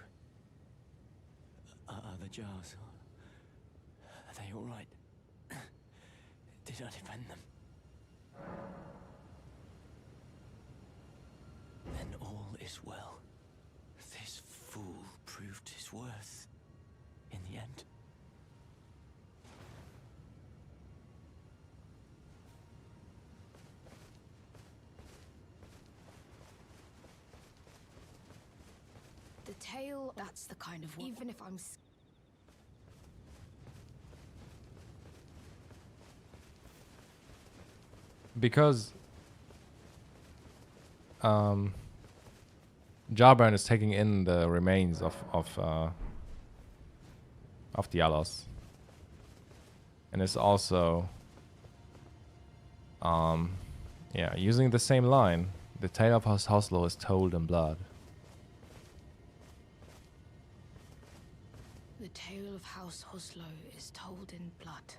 Are the jars? Are they all right? Did I defend them? Then all is well. This fool proved his worth in the end. The tale, that's the kind of... Even if I'm... Because Jarburn is taking in the remains of Dialos, and is also using the same line. The tale of House Hoslow is told in blood. The tale of House Hoslow is told in blood.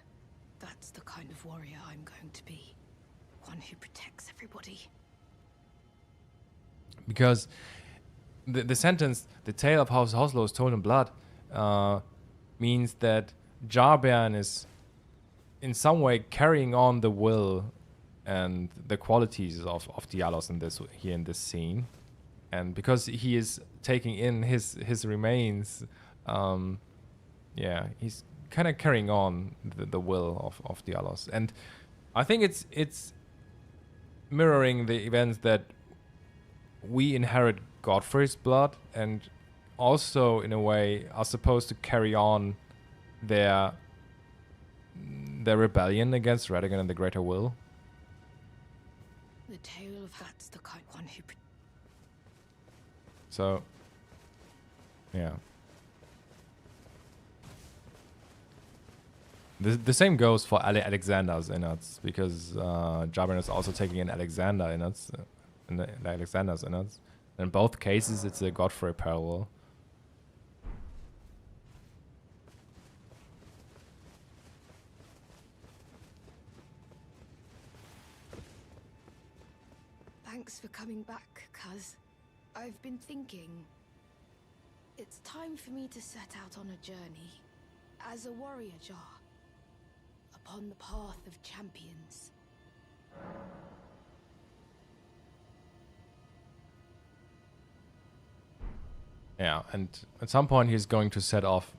That's the kind of warrior I'm going to be. One who protects everybody. Because the sentence, the tale of House Hoslow is told in blood, means that Jarburn is in some way carrying on the will and the qualities of Dialos in this scene. And because he is taking in his remains, he's kind of carrying on the will of Dialos. And I think it's mirroring the events that we inherit Godfrey's blood, and also in a way are supposed to carry on their their rebellion against Radagon and the Greater Will. The tale of that's the kind one who. So, yeah. The same goes for Alexander's innards, because Jabrin is also taking in Alexander innards, Alexander's innards. In both cases, it's a Godfrey parallel. Thanks for coming back, cuz. I've been thinking. It's time for me to set out on a journey. As a warrior jar. Upon the path of champions. Yeah, and at some point he's going to set off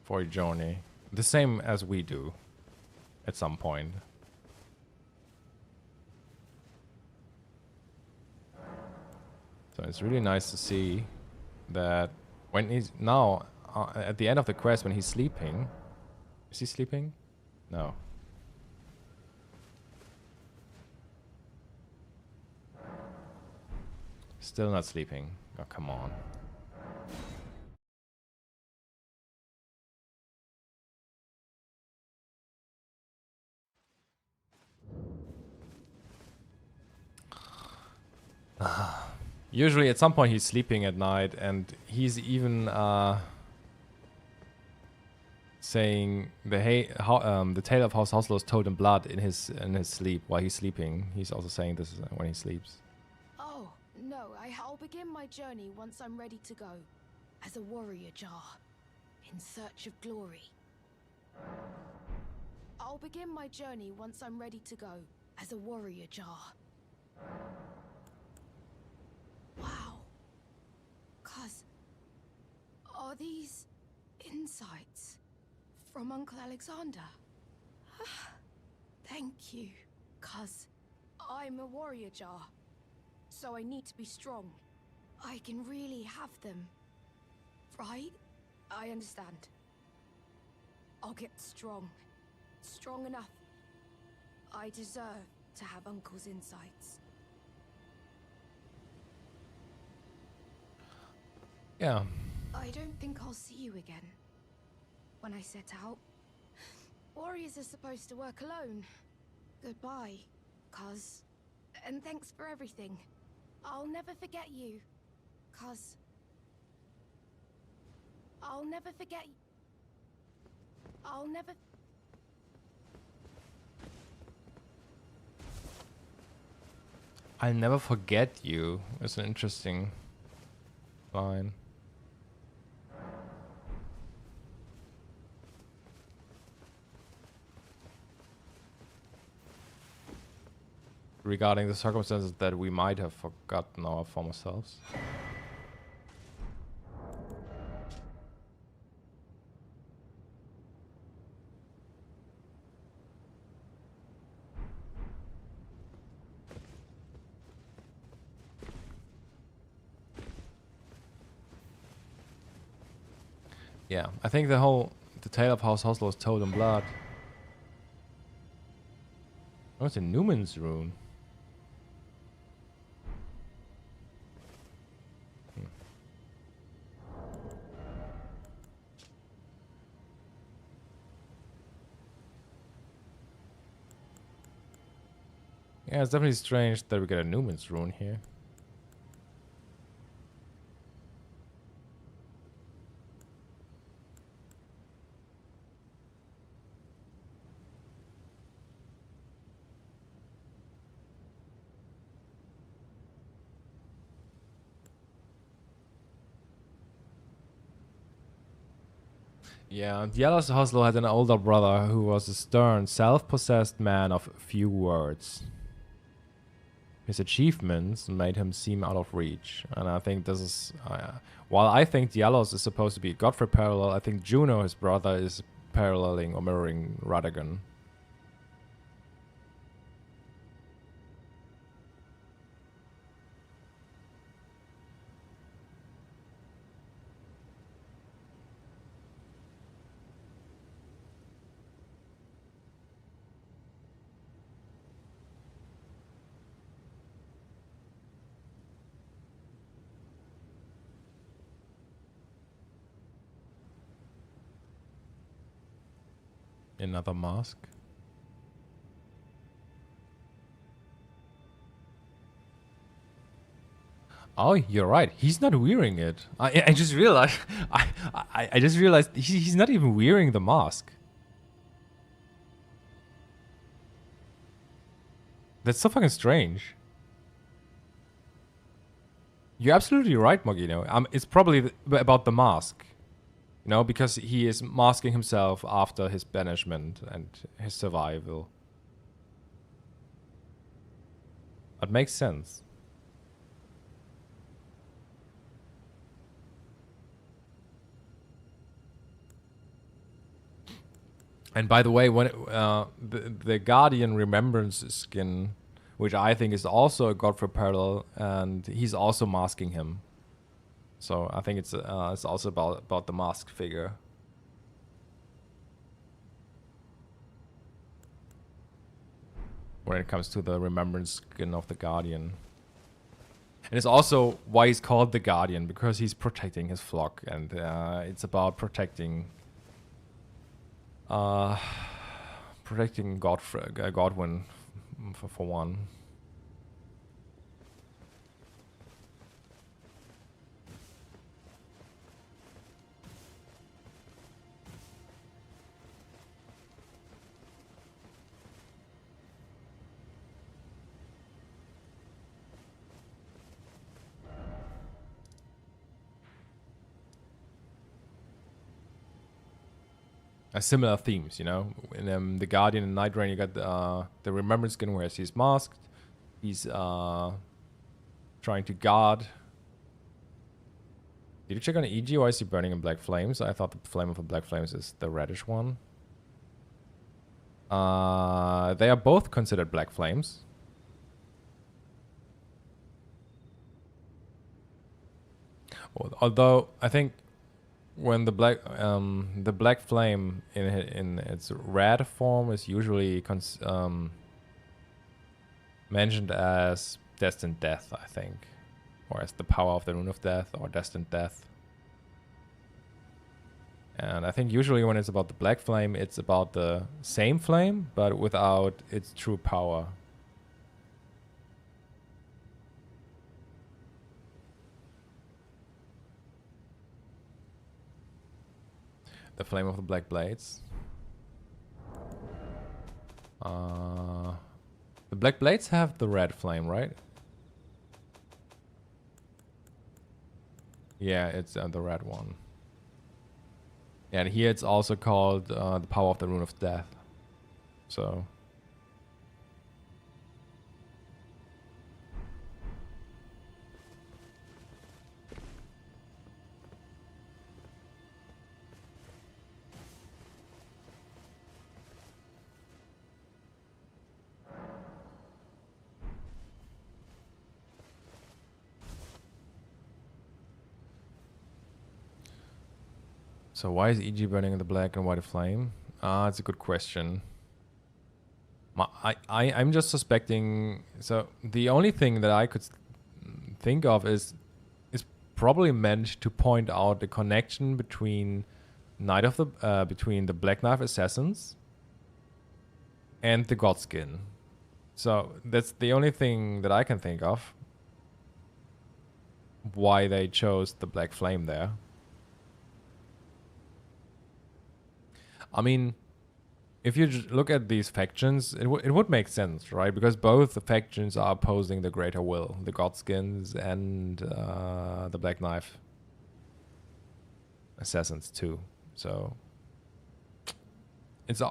for a journey. The same as we do. At some point. So it's really nice to see that when he's now at the end of the quest, when he's sleeping. Is he sleeping? No. Still not sleeping. Oh, come on. Usually at some point he's sleeping at night, and he's even saying the tale of House Hoslow's Toad and Blood in his sleep while he's sleeping. He's also saying this when he sleeps. Oh, no, I'll begin my journey once I'm ready to go. As a warrior jar, in search of glory. I'll begin my journey once I'm ready to go. As a warrior jar. Wow. Cuz, are these insights from Uncle Alexander? Thank you, cuz I'm a warrior jar, so I need to be strong. I can really have them, right? I understand. I'll get strong. Strong enough. I deserve to have Uncle's insights. Yeah. I don't think I'll see you again. When I set out. Warriors are supposed to work alone. Goodbye, cuz. And thanks for everything. I'll never forget you, cuz. I'll never forget. I'll never. I'll never forget you. It's an interesting line. Regarding the circumstances that we might have forgotten our former selves. Yeah, I think the tale of House Hoslow's Toad and Blood. Oh, it's a Newman's rune. Yeah, it's definitely strange that we get a Newman's rune here. Yeah, Yalos Hoslow had an older brother who was a stern, self-possessed man of few words. His achievements made him seem out of reach, and I think this is... while I think Yalos is supposed to be Godfrey parallel, I think Juno, his brother, is paralleling or mirroring Radagon. Another mask. Oh, you're right. He's not wearing it. I just realized. I just realized he's not even wearing the mask. That's so fucking strange. You're absolutely right, Mogino. It's probably about the mask. You know, because he is masking himself after his banishment and his survival. That makes sense. And by the way, when the Guardian Remembrance skin, which I think is also a Godfrey parallel, and he's also masking him. So I think it's also about the masked figure. When it comes to the Remembrance skin of the Guardian. And it's also why he's called the Guardian, because he's protecting his flock, and it's about protecting Godwyn for one. Similar themes, you know. In the Guardian and Night Rain, you got the Remembrance skin where he's masked. He's trying to guard. Did you check on EG? Why is he burning in black flames? I thought the flame of the black flames is the reddish one. They are both considered black flames. Although I think when the black flame in its red form is usually mentioned as destined death, I think, or as the power of the rune of death or destined death. And I think usually when it's about the black flame, it's about the same flame but without its true power. The flame of the black blades. The black blades have the red flame, right? Yeah, it's the red one. Yeah, and here it's also called the power of the rune of death. So. So why is EG burning in the black and white flame? It's a good question. I'm just suspecting. So the only thing that I could think of is probably meant to point out the connection between between the Black Knife Assassins and the Godskin. So that's the only thing that I can think of. Why they chose the black flame there. I mean, if you look at these factions, it would make sense, right? Because both the factions are opposing the Greater Will, the Godskins and the Black Knife Assassins too. So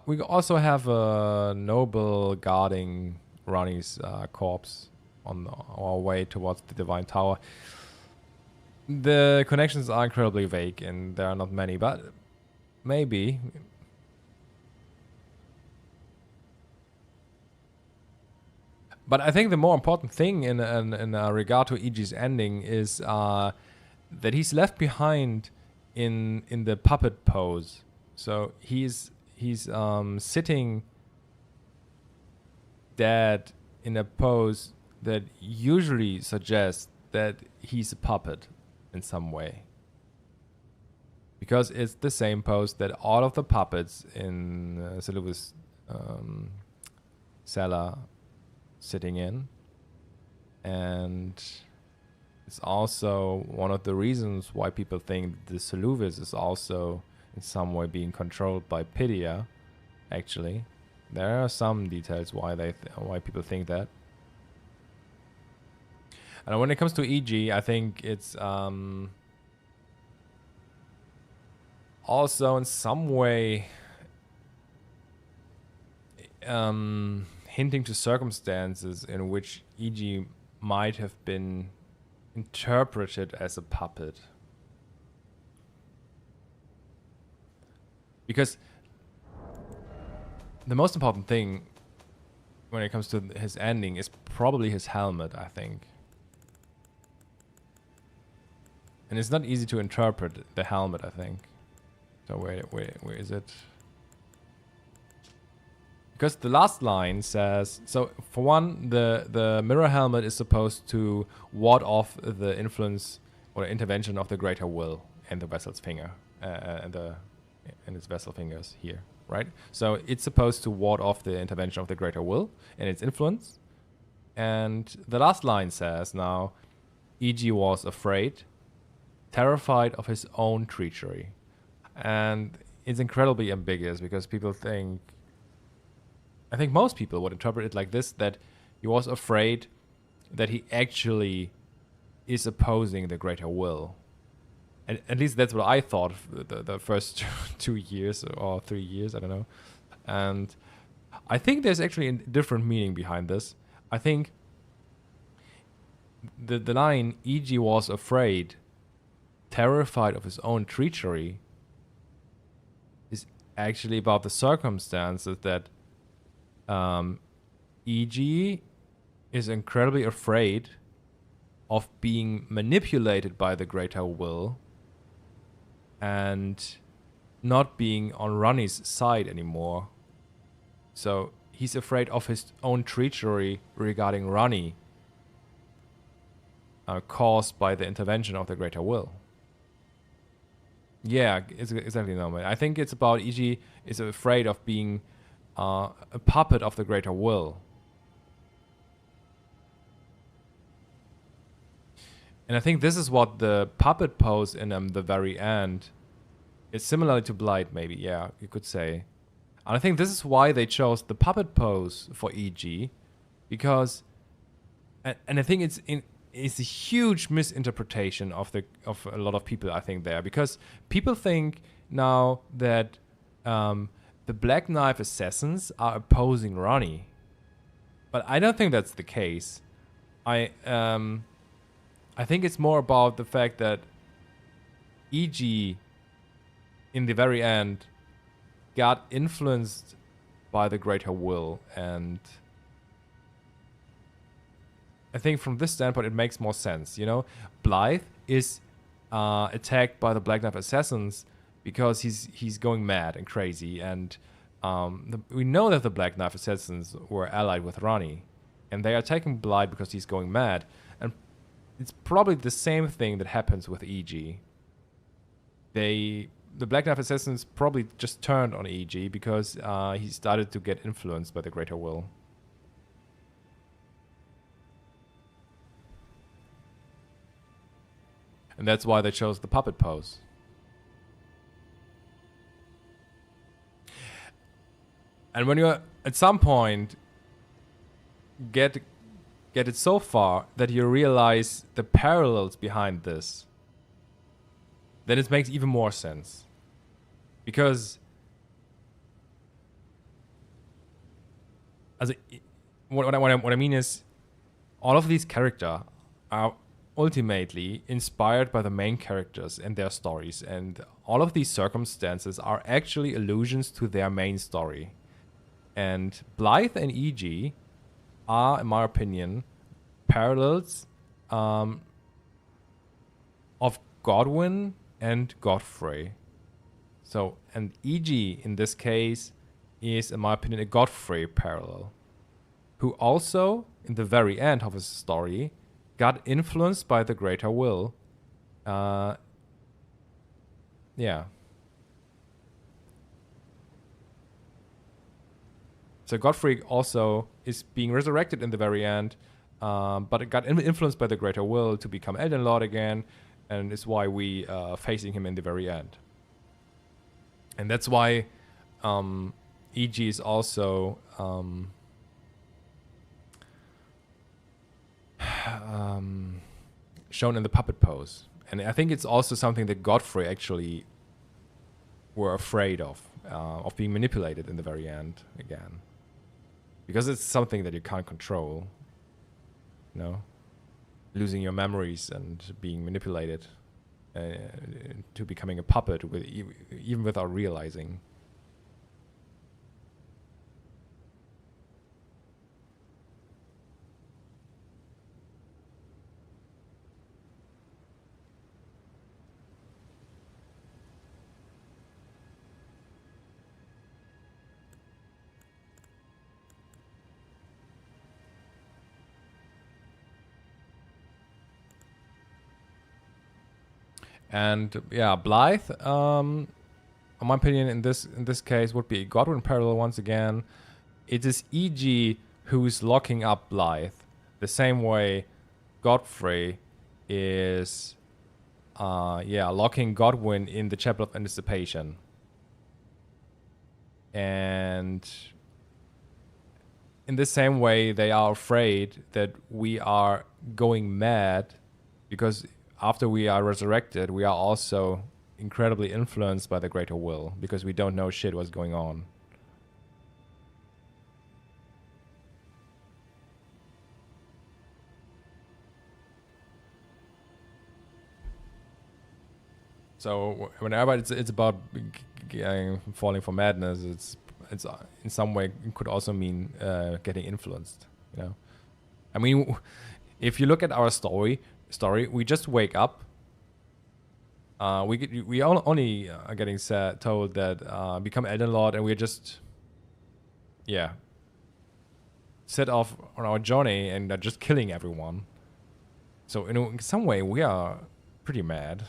we also have a noble guarding Ronnie's corpse on our way towards the Divine Tower. The connections are incredibly vague, and there are not many, but maybe. But I think the more important thing in regard to EG's ending is that he's left behind in the puppet pose. So he's sitting dead in a pose that usually suggests that he's a puppet in some way. because it's the same pose that all of the puppets in Seluvis cellar sitting in, and it's also one of the reasons why people think the Seluvis is also in some way being controlled by Pydia. Actually, there are some details why why people think that. And when it comes to EG, I think it's also in some way hinting to circumstances in which EG might have been interpreted as a puppet. Because the most important thing when it comes to his ending is probably his helmet, I think. And it's not easy to interpret the helmet, I think. So where is it? Because the last line says, so for one, the mirror helmet is supposed to ward off the influence or the intervention of the greater will in the vessel's finger, in its vessel fingers here, right? So it's supposed to ward off the intervention of the greater will and its influence. And the last line says now, E.G. was afraid, terrified of his own treachery. And it's incredibly ambiguous because people think, I think most people would interpret it like this, that he was afraid that he actually is opposing the greater will. And at least that's what I thought the first 2 years or 3 years, I don't know. And I think there's actually a different meaning behind this. I think the line, E.G. was afraid, terrified of his own treachery, is actually about the circumstances that E.G. is incredibly afraid of being manipulated by the greater will and not being on Ronnie's side anymore. So he's afraid of his own treachery regarding Ronnie, caused by the intervention of the greater will. Yeah, it's exactly no way. I think it's about E.G. is afraid of being a puppet of the greater will. And I think this is what the puppet pose in the very end is similar to Blight, maybe. Yeah, you could say. And I think this is why they chose the puppet pose for E.G. Because, and I think it's a huge misinterpretation of a lot of people, I think, there. Because people think now that the Black Knife Assassins are opposing Ronnie. But I don't think that's the case. I think it's more about the fact that E.G. in the very end got influenced by the greater will, and I think from this standpoint it makes more sense. You know, Blythe is attacked by the Black Knife Assassins because he's going mad and crazy, and we know that the Black Knife Assassins were allied with Ronnie, and they are attacking Blythe because he's going mad. And it's probably the same thing that happens with E.G. The Black Knife Assassins probably just turned on E.G. because he started to get influenced by the greater will. And that's why they chose the puppet pose. And when you at some point get it so far that you realize the parallels behind this, then it makes even more sense. Because what I mean is, all of these characters are ultimately inspired by the main characters and their stories, and all of these circumstances are actually allusions to their main story. And Blythe and E.G. are, in my opinion, parallels of Godwyn and Godfrey. So, and E.G. in this case is, in my opinion, a Godfrey parallel, who also, in the very end of his story, got influenced by the greater will. Yeah. So Godfrey also is being resurrected in the very end, but it got influenced by the greater will to become Elden Lord again, and is why we facing him in the very end. And that's why EG is also shown in the puppet pose. And I think it's also something that Godfrey actually were afraid of being manipulated in the very end again. Because it's something that you can't control, you know? Losing your memories and being manipulated to becoming a puppet with even without realizing. And yeah, Blythe, in my opinion, in this case, would be a Godwyn parallel once again. It is EG who's locking up Blythe, the same way Godfrey is, locking Godwyn in the Chapel of Anticipation. And in the same way, they are afraid that we are going mad because after we are resurrected, we are also incredibly influenced by the greater will because we don't know shit what's going on. So whenever it's about falling for madness, it's in some way it could also mean getting influenced. You know, I mean, if you look at our story, we just wake up. We only are getting told that become Elden Lord, and we're just set off on our journey and are just killing everyone. So in some way we are pretty mad.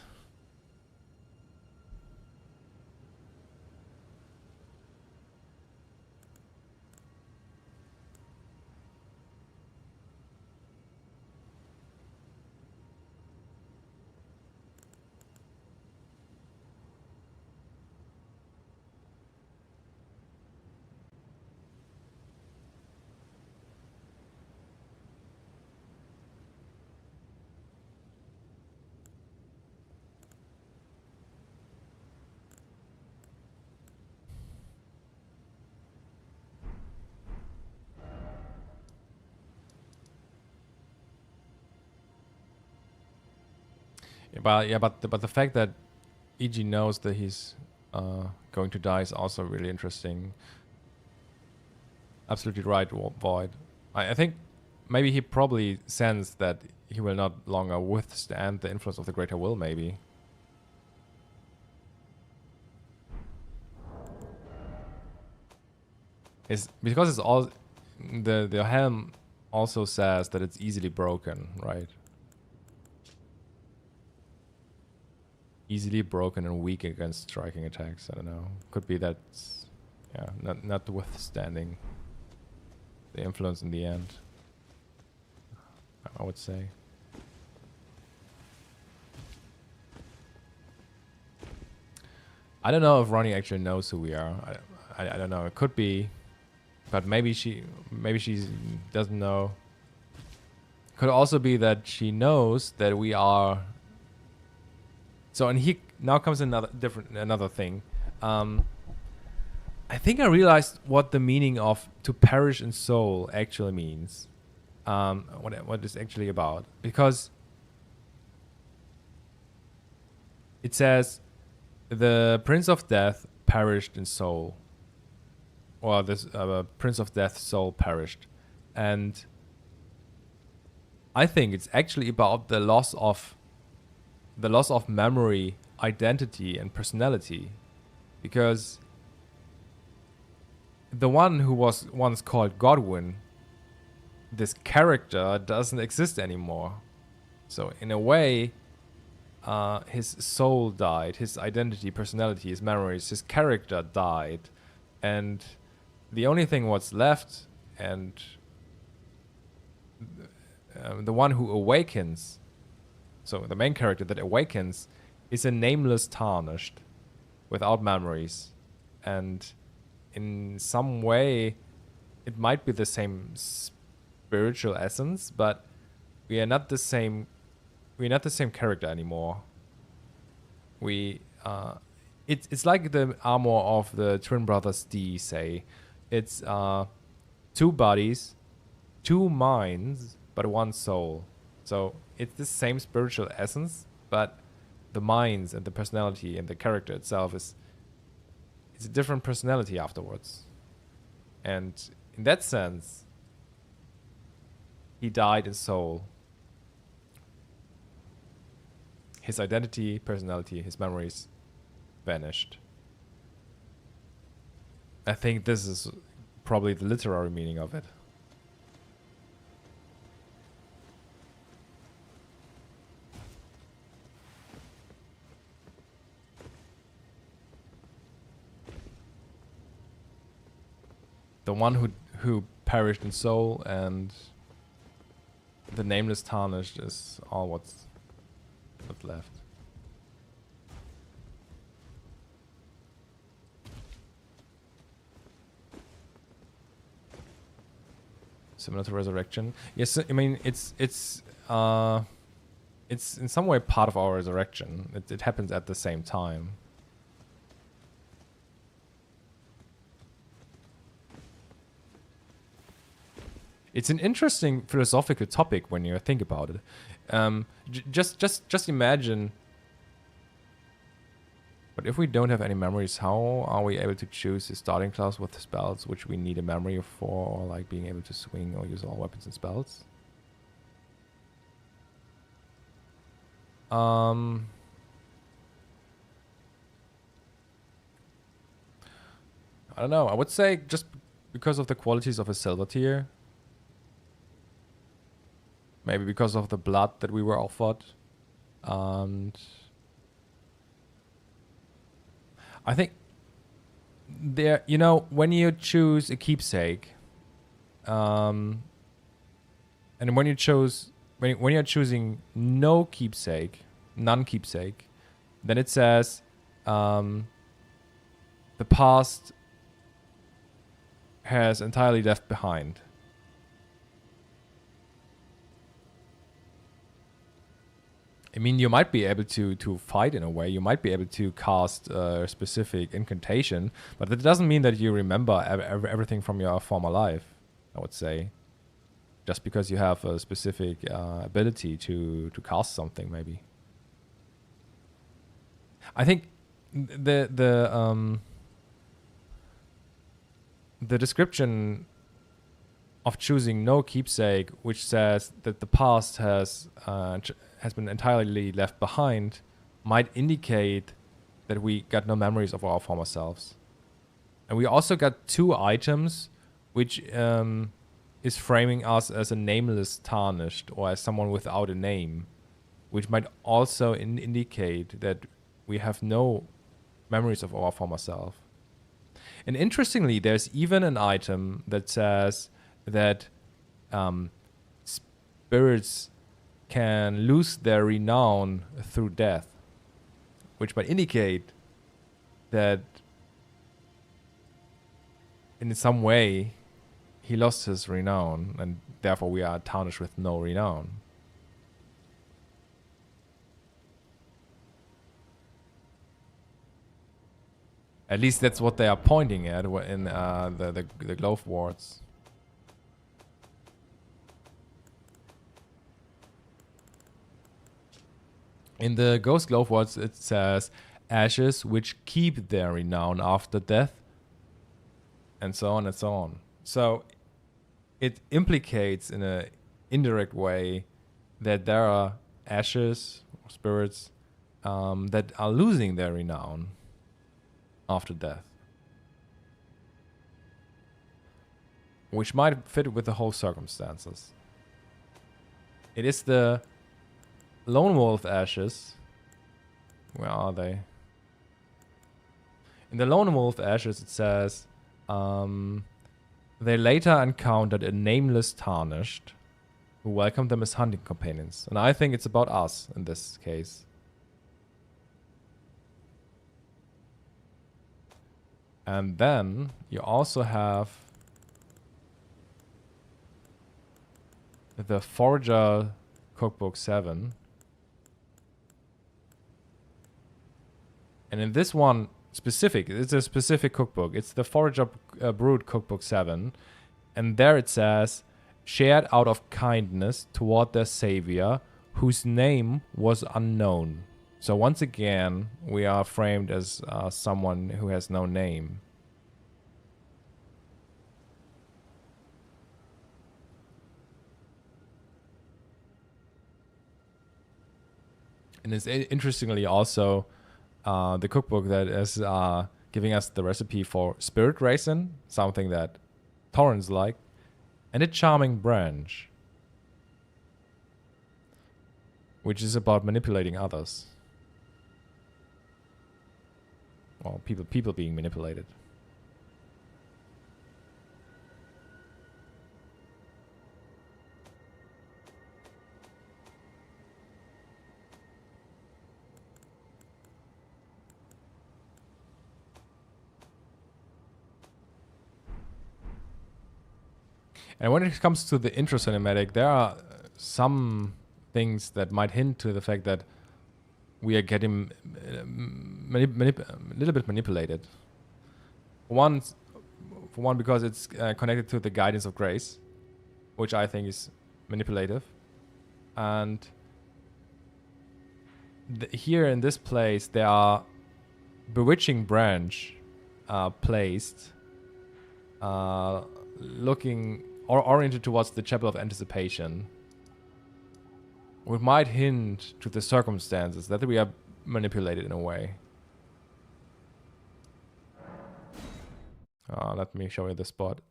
But the fact that EG knows that he's going to die is also really interesting. Absolutely right, Void. I think maybe he probably sensed that he will not longer withstand the influence of the greater will, maybe. It's because it's all the helm also says that it's easily broken, right? Easily broken and weak against striking attacks. I don't know. Could be that's not withstanding the influence in the end, I would say. I don't know if Ronnie actually knows who we are. I don't know. It could be, but maybe she doesn't know. Could also be that she knows that we are. So, and now comes another thing. I think I realized what the meaning of to perish in soul actually means. What it's actually about. Because it says the Prince of Death perished in soul. Or this Prince of Death's soul perished. And I think it's actually about the loss of memory, identity, and personality. Because the one who was once called Godwyn, this character doesn't exist anymore. So in a way, his soul died, his identity, personality, his memories, his character died. And the only thing what's left, and the one who awakens, so the main character that awakens, is a nameless tarnished, without memories. And in some way, it might be the same spiritual essence, but we are not the same. We're not the same character anymore. It's like the armor of the twin brothers D. Say, it's 2 bodies, 2 minds, but 1 soul. So it's the same spiritual essence, but the minds and the personality and the character itself it's a different personality afterwards. And in that sense, he died in soul. His identity, personality, his memories vanished. I think this is probably the literary meaning of it. The one who perished in soul, and the nameless tarnished is all what's left. Similar to resurrection. Yes, I mean it's in some way part of our resurrection. It happens at the same time. It's an interesting philosophical topic when you think about it. Just imagine. But if we don't have any memories, how are we able to choose the starting class with the spells which we need a memory for, or like being able to swing or use all weapons and spells? I don't know. I would say just because of the qualities of a silver tier. Maybe because of the blood that we were offered. And I think there, you know, when you choose a keepsake, and when you chose, when you're choosing no keepsake, none keepsake, then it says the past has entirely left behind. I mean, you might be able to fight in a way. You might be able to cast a specific incantation, but that doesn't mean that you remember everything from your former life, I would say. Just because you have a specific ability to cast something, maybe. I think the description of choosing no keepsake, which says that the past has been entirely left behind, might indicate that we got no memories of our former selves. And we also got 2 items, which is framing us as a nameless tarnished, or as someone without a name, which might also indicate that we have no memories of our former self. And interestingly, there's even an item that says that spirits can lose their renown through death, which might indicate that in some way he lost his renown, and therefore we are tarnished with no renown. At least that's what they are pointing at in the glove wards. In the Ghost Glove words, it says ashes which keep their renown after death, and so on and so on. So it implicates in an indirect way that there are ashes or spirits that are losing their renown after death, which might fit with the whole circumstances. It is the Lone Wolf Ashes. Where are they? In the Lone Wolf Ashes, it says They later encountered a nameless tarnished who welcomed them as hunting companions. And I think it's about us in this case. And then you also have the Forager Cookbook 7. And in this one specific, it's a specific cookbook. It's the Forager Brood Cookbook 7. And there it says, shared out of kindness toward their savior, whose name was unknown. So once again, we are framed as someone who has no name. And it's interestingly also the cookbook that is giving us the recipe for spirit raisin, something that Torrens like, and a charming branch, which is about manipulating others. Well, people being manipulated. And when it comes to the intro cinematic, there are some things that might hint to the fact that we are getting a little bit manipulated. For one, because it's connected to the guidance of grace, which I think is manipulative. And here in this place, there are bewitching branch placed, looking or oriented towards the Chapel of Anticipation, which might hint to the circumstances that we are manipulated in a way. Let me show you the spot.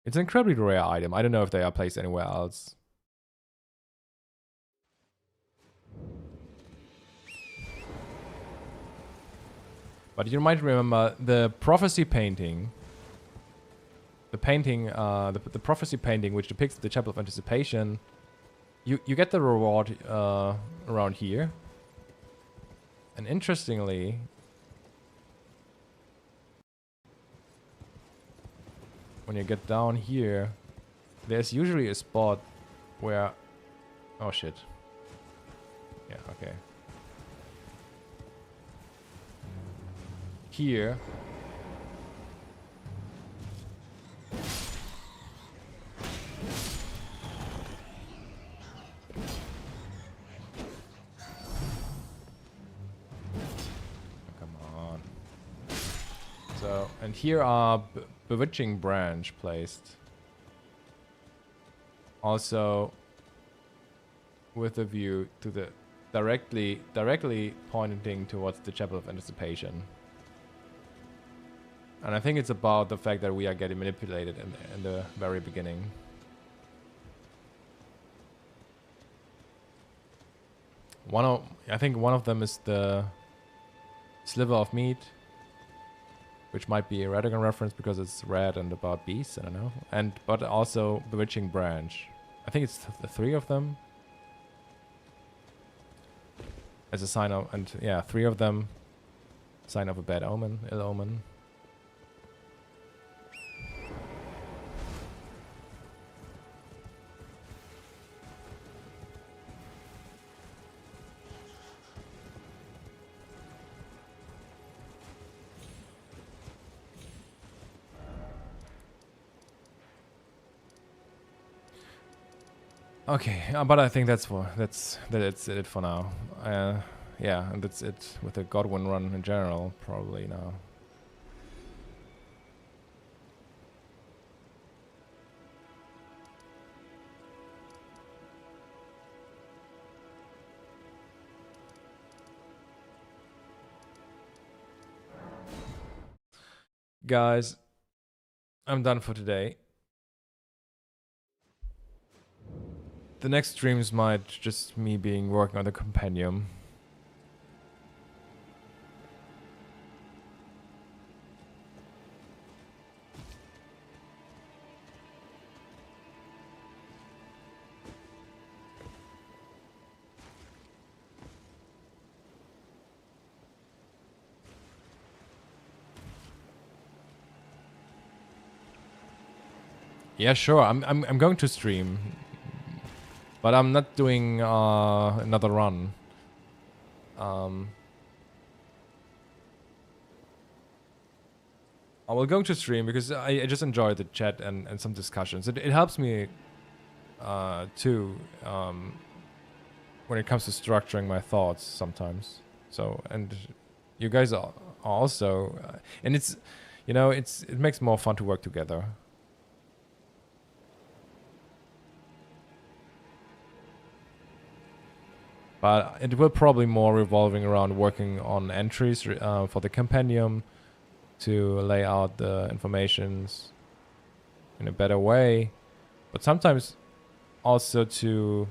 It's an incredibly rare item. I don't know if they are placed anywhere else. But you might remember the prophecy painting. The prophecy painting, which depicts the Chapel of Anticipation. You get the reward around here. And interestingly, when you get down here, there's usually a spot where... Oh shit. Yeah, okay. Here... And here are bewitching branch placed. Also with a view to the directly pointing towards the Chapel of Anticipation. And I think it's about the fact that we are getting manipulated in the very beginning. I think one of them is the sliver of meat, which might be a Radagon reference because it's red and about beasts, I don't know. But also Bewitching Branch. I think it's the three of them. As a sign of, and yeah, three of them. Sign of a bad omen, ill omen. Okay, but I think that's it for now. Yeah, and that's it with the Godwyn run in general, probably now. Guys, I'm done for today. The next streams might just me working on the compendium. Yeah, sure. I'm going to stream, but I'm not doing another run. I will go to stream because I just enjoy the chat and some discussions. It helps me too when it comes to structuring my thoughts sometimes. So, and you guys are also, and it's, you know, it makes more fun to work together. But it will probably more revolving around working on entries for the compendium to lay out the informations in a better way, but sometimes also to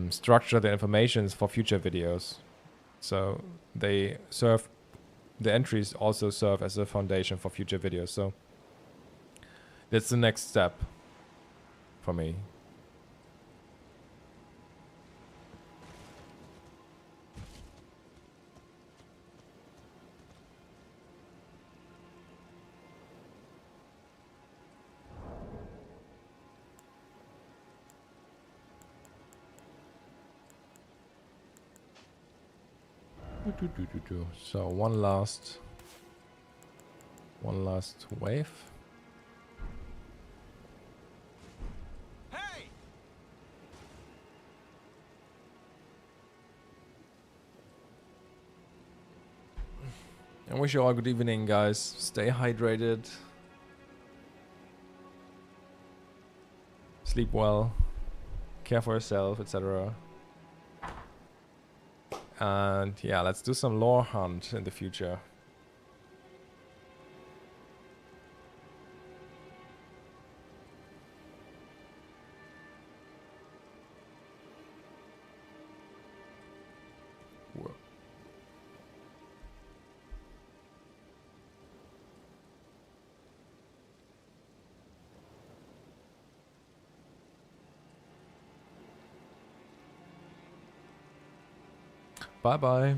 structure the informations for future videos. So they serve, the entries also serve as a foundation for future videos. So that's the next step for me. So one last wave. Hey! I wish you all good evening, guys. Stay hydrated. Sleep well. Care for yourself, etc. And yeah, let's do some lore hunt in the future. Whoa. Bye bye.